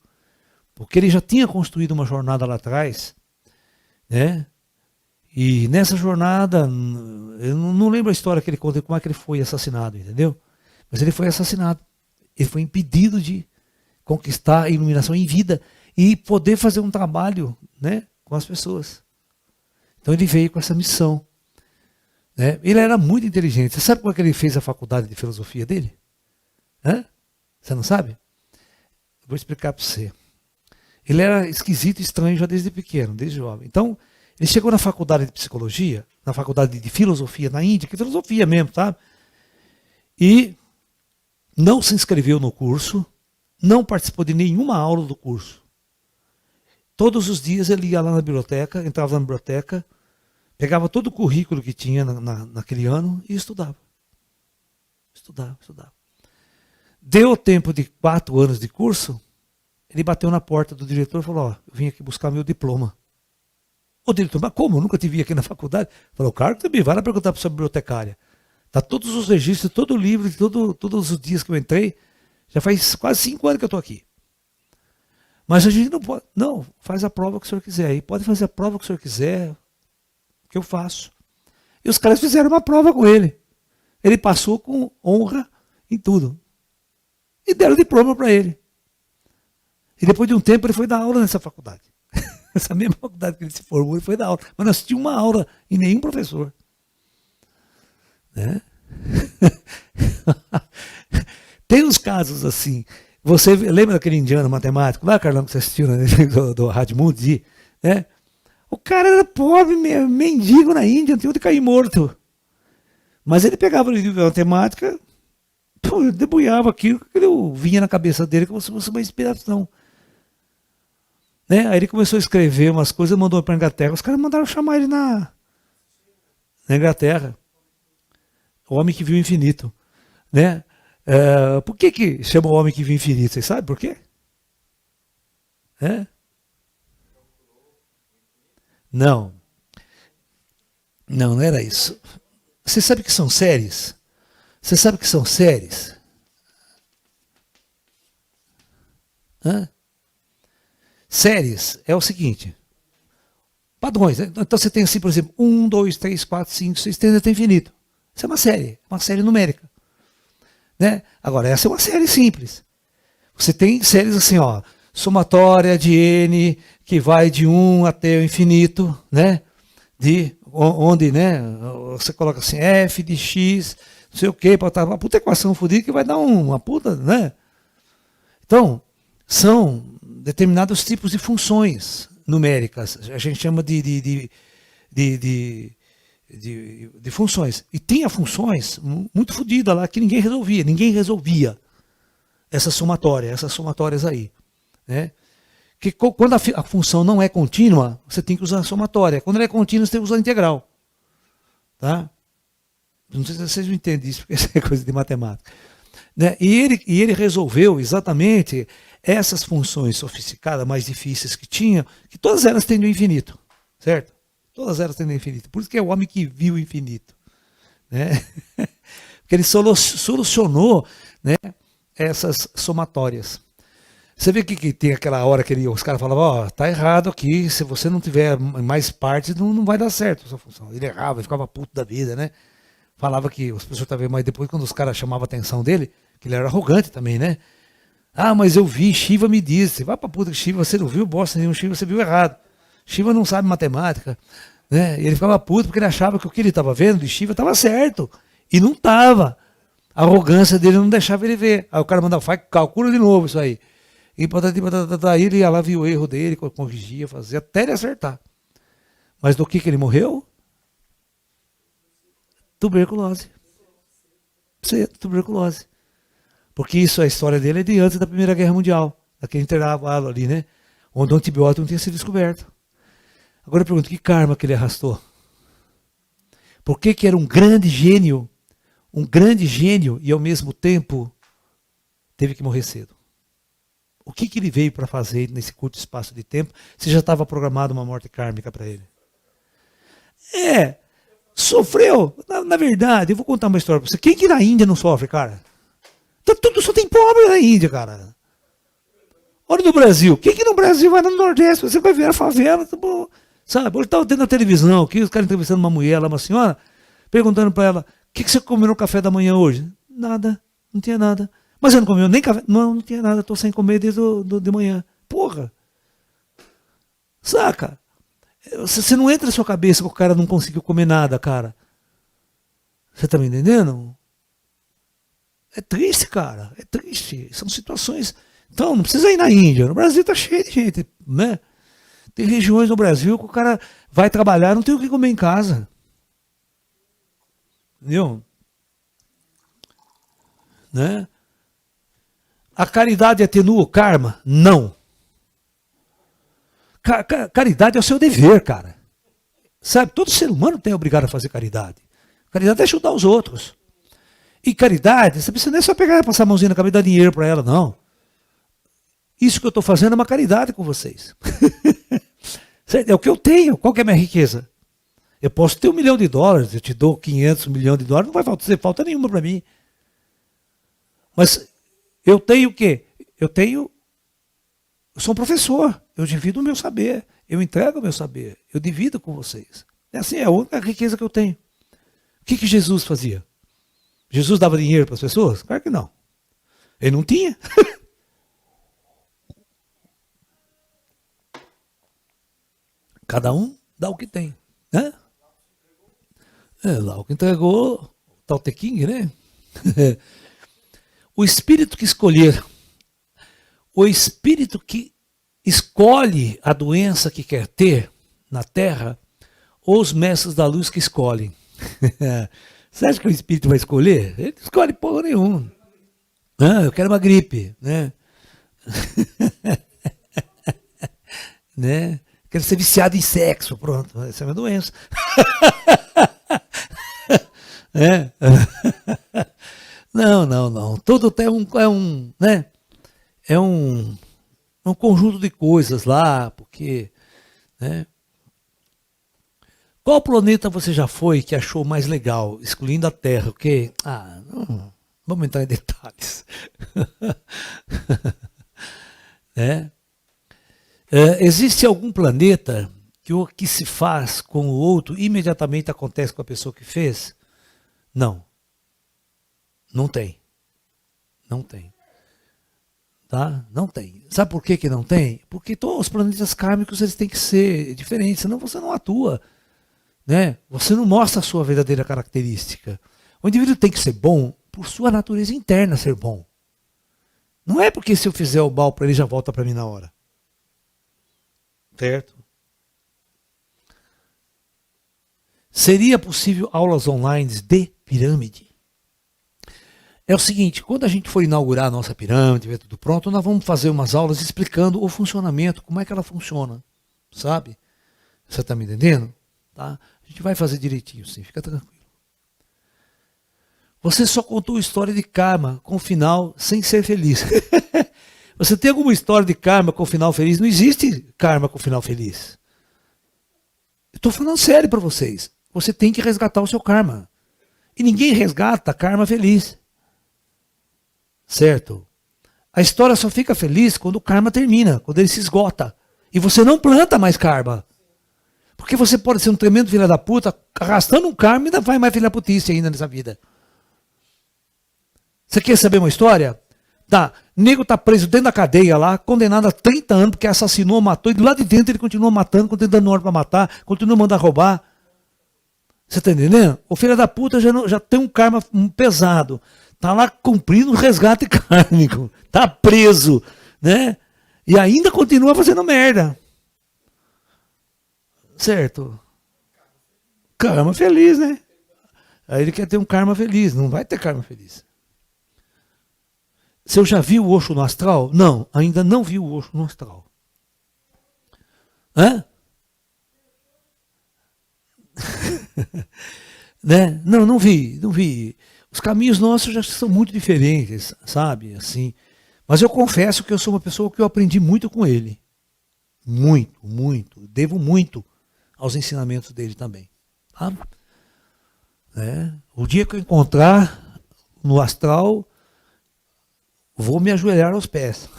Porque ele já tinha construído uma jornada lá atrás. Né? E nessa jornada, eu não lembro a história que ele conta, como é que ele foi assassinado, entendeu? Mas ele foi assassinado. Ele foi impedido de conquistar a iluminação em vida e poder fazer um trabalho, né, com as pessoas. Então ele veio com essa missão. Né? Ele era muito inteligente. Você sabe como é que ele fez a faculdade de filosofia dele? Hã? Você não sabe? Eu vou explicar para você. Ele era esquisito e estranho já desde pequeno, desde jovem. Então, ele chegou na faculdade de psicologia, na faculdade de filosofia na Índia, que é filosofia mesmo, sabe? E não se inscreveu no curso, não participou de nenhuma aula do curso. Todos os dias ele ia lá na biblioteca, entrava na biblioteca, pegava todo o currículo que tinha naquele ano e estudava. Estudava. Deu o tempo de 4 anos de curso, ele bateu na porta do diretor e falou, eu vim aqui buscar meu diploma. O diretor, mas como? Eu nunca te vi aqui na faculdade. Falou, claro que também, vai lá perguntar para a sua bibliotecária. Está todos os registros, todo o livro, todos os dias que eu entrei, já faz quase 5 anos que eu estou aqui. Mas a gente não pode, não, faz a prova que o senhor quiser aí, pode fazer a prova que o senhor quiser, que eu faço. E os caras fizeram uma prova com ele. Ele passou com honra em tudo. E deram diploma para ele. E depois de um tempo ele foi dar aula nessa faculdade. Essa mesma faculdade que ele se formou, ele foi dar aula. Mas não assistiu uma aula em nenhum professor. Né? Tem uns casos assim. Você lembra daquele indiano matemático lá, Carlão, que você assistiu, né, do Radmundi? Né? O cara era pobre, mendigo na Índia, tinha de cair morto. Mas ele pegava o livro de matemática, ele debulhava aquilo, que ele vinha na cabeça dele como se fosse uma inspiração. Né? Aí ele começou a escrever umas coisas, mandou para a Inglaterra. Os caras mandaram chamar ele na Inglaterra. O homem que viu o infinito. Né? Por que chama o homem que viu o infinito? Vocês sabem por quê? Não. Não era isso. Você sabe que são séries? Você sabe que são séries? Hã? Séries é o seguinte, padrões, né? Então você tem assim, por exemplo, 1, 2, 3, 4, 5, 6, 3 até infinito. Isso é uma série numérica. Né? Agora, essa é uma série simples. Você tem séries assim, ó, somatória de N, que vai de 1 até o infinito, né? Onde, né, você coloca assim, F de X, não sei o que, uma puta equação fodida que vai dar uma puta, né? Então, são determinados tipos de funções numéricas. A gente chama de funções. E tinha funções muito fodidas lá que ninguém resolvia essas somatórias aí. Né? Que quando a função não é contínua, você tem que usar a somatória. Quando ela é contínua, você tem que usar a integral. Tá? Não sei se vocês não entendem isso, porque isso é coisa de matemática. Né? E ele resolveu exatamente essas funções sofisticadas, mais difíceis que tinha, que todas elas tendem ao infinito, certo? Todas elas tendem ao infinito. Por isso que é o homem que viu o infinito. Né? Porque ele solucionou, né, essas somatórias. Você vê que tem aquela hora que os caras falavam, ó, tá errado aqui, se você não tiver mais partes, não vai dar certo a sua função. Ele errava, ele ficava puto da vida, né? Falava que os professores estavam, mas depois quando os caras chamavam a atenção dele, que ele era arrogante também, né? Ah, mas eu vi, Shiva me disse, vai pra puta que Shiva, você não viu bosta nenhum, Shiva, você viu errado. Shiva não sabe matemática, né? E ele ficava puto porque ele achava que o que ele estava vendo de Shiva estava certo, e não estava. A arrogância dele não deixava ele ver. Aí o cara mandava, calcula de novo isso aí. E aí ele ia lá, via o erro dele, corrigia, fazia até ele acertar. Mas do que ele morreu? Tuberculose. Tuberculose. Porque isso, a história dele é de antes da Primeira Guerra Mundial. Daquele intervalo ali, né? Onde o antibiótico não tinha sido descoberto. Agora eu pergunto, que karma que ele arrastou? Por que era um grande gênio e ao mesmo tempo teve que morrer cedo? O que ele veio para fazer nesse curto espaço de tempo se já estava programada uma morte kármica para ele? Sofreu. Na verdade, eu vou contar uma história para você. Quem que na Índia não sofre, cara? Tudo só tem pobre na Índia, cara. Olha no Brasil. Quem que no Brasil vai no Nordeste? Você vai ver a favela, tá bom. Sabe? Hoje estava tendo na televisão aqui, os caras entrevistando uma mulher, uma senhora, perguntando para ela, o que você comeu no café da manhã hoje? Nada, não tinha nada. Mas você não comeu nem café? Não tinha nada, estou sem comer desde de manhã. Porra! Saca? Você não entra na sua cabeça que o cara não conseguiu comer nada, cara. Você tá me entendendo? É triste, cara. É triste. São situações... Então, não precisa ir na Índia. No Brasil tá cheio de gente, né? Tem regiões no Brasil que o cara vai trabalhar, não tem o que comer em casa. Entendeu? Né? A caridade atenua o karma? Não. Caridade é o seu dever, cara. Sabe, todo ser humano tem obrigado a fazer caridade. Caridade é ajudar os outros. E caridade, você precisa nem só pegar e passar a mãozinha na cabeça e dar dinheiro para ela, não. Isso que eu estou fazendo é uma caridade com vocês. É o que eu tenho. Qual que é a minha riqueza? Eu posso ter $1 milhão, eu te dou 500 milhões de dólares, não vai fazer falta nenhuma para mim. Mas eu tenho o quê? Eu sou um professor, eu divido o meu saber, eu entrego o meu saber, eu divido com vocês. É assim, é a única riqueza que eu tenho. O que Jesus fazia? Jesus dava dinheiro para as pessoas? Claro que não. Ele não tinha. Cada um dá o que tem, né? Lá o que entregou, tal King, né? O espírito que escolher, o espírito que escolhe a doença que quer ter na Terra, ou os mestres da luz que escolhem. Você acha que o espírito vai escolher? Ele não escolhe porra nenhuma. Eu quero uma gripe, né? Né? Quero ser viciado em sexo, pronto, essa é a minha doença. Não. Tudo né? É um conjunto de coisas lá, porque, né? Qual planeta você já foi que achou mais legal, excluindo a Terra? Ok? Não, vamos entrar em detalhes. Né? Existe algum planeta que o que se faz com o outro imediatamente acontece com a pessoa que fez? Não. Não tem. Não tem. Tá? Não tem. Sabe por que não tem? Porque todos os planetas kármicos eles têm que ser diferentes, senão você não atua. Né? Você não mostra a sua verdadeira característica. O indivíduo tem que ser bom por sua natureza interna ser bom. Não é porque se eu fizer o mal para ele já volta para mim na hora. Certo? Seria possível aulas online de pirâmide? É o seguinte, quando a gente for inaugurar a nossa pirâmide, ver tudo pronto, nós vamos fazer umas aulas explicando o funcionamento, como é que ela funciona, sabe? Você está me entendendo? Tá? A gente vai fazer direitinho, sim, fica tranquilo. Você só contou história de karma com final sem ser feliz. Você tem alguma história de karma com final feliz? Não existe karma com final feliz. Eu estou falando sério para vocês. Você tem que resgatar o seu karma. E ninguém resgata karma feliz. Certo? A história só fica feliz quando o karma termina, quando ele se esgota. E você não planta mais karma. Porque você pode ser um tremendo filho da puta, arrastando um karma e ainda vai mais filha da putice ainda nessa vida. Você quer saber uma história? Tá, nego tá preso dentro da cadeia lá, condenado a 30 anos porque assassinou, matou, e do lado de dentro ele continua matando, continua dando ordem para matar, continua mandando roubar. Você tá entendendo? O filho da puta já tem um karma pesado. Tá lá cumprindo o resgate kármico. Tá preso, né? E ainda continua fazendo merda. Certo? Karma feliz, né? Aí ele quer ter um karma feliz. Não vai ter karma feliz. Você já viu o Osho no astral? Não, ainda não vi o Osho no astral. Hã? Né? Não, não vi, não vi. Os caminhos nossos já são muito diferentes, sabe? Assim. Mas eu confesso que eu sou uma pessoa que eu aprendi muito com ele. Muito, muito. Devo muito aos ensinamentos dele também. Tá? O dia que eu encontrar no astral, vou me ajoelhar aos pés.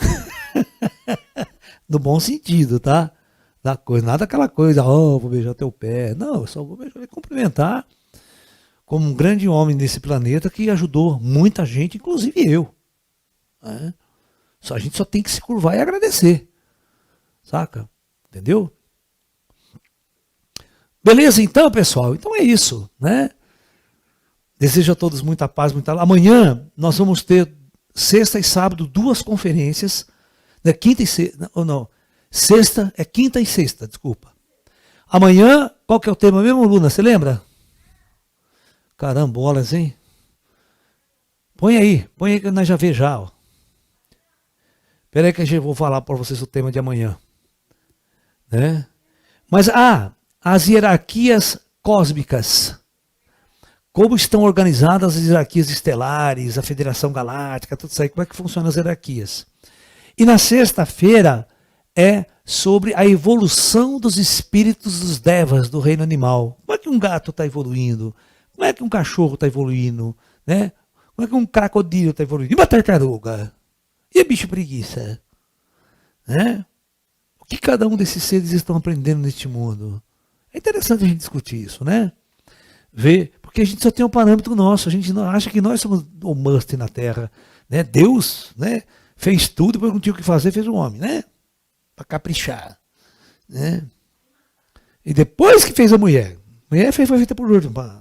No bom sentido, tá? Da coisa, nada aquela coisa, oh, vou beijar teu pé. Não, eu só vou beijar e cumprimentar como um grande homem nesse planeta que ajudou muita gente, inclusive eu. Né? A gente só tem que se curvar e agradecer. Saca? Entendeu? Beleza, então, pessoal? Então é isso, né? Desejo a todos muita paz, muita... Amanhã nós vamos ter, sexta e sábado, 2 conferências. Né? Quinta e sexta... Não. Sexta, é quinta e sexta, desculpa. Amanhã, qual que é o tema mesmo, Luna? Você lembra? Carambolas, hein? Põe aí que nós já vê já. Ó. Espera aí que eu vou falar para vocês o tema de amanhã. Né? Mas, as hierarquias cósmicas. Como estão organizadas as hierarquias estelares, a Federação Galáctica, tudo isso aí, como é que funcionam as hierarquias. E na sexta-feira é sobre a evolução dos espíritos dos devas do reino animal. Como é que um gato está evoluindo? Como é que um cachorro está evoluindo? Né? Como é que um crocodilo está evoluindo? E uma tartaruga? E a bicho preguiça? Né? O que cada um desses seres estão aprendendo neste mundo? É interessante a gente discutir isso, né? Ver, porque a gente só tem um parâmetro nosso, a gente não acha que nós somos o must na Terra. Né? Deus, né, fez tudo, depois não tinha o que fazer, fez o homem, né? Para caprichar. Né? E depois que fez a mulher foi feita por último, para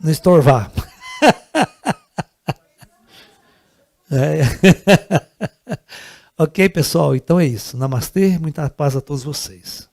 não estorvar. Ok, pessoal, então é isso. Namastê, muita paz a todos vocês.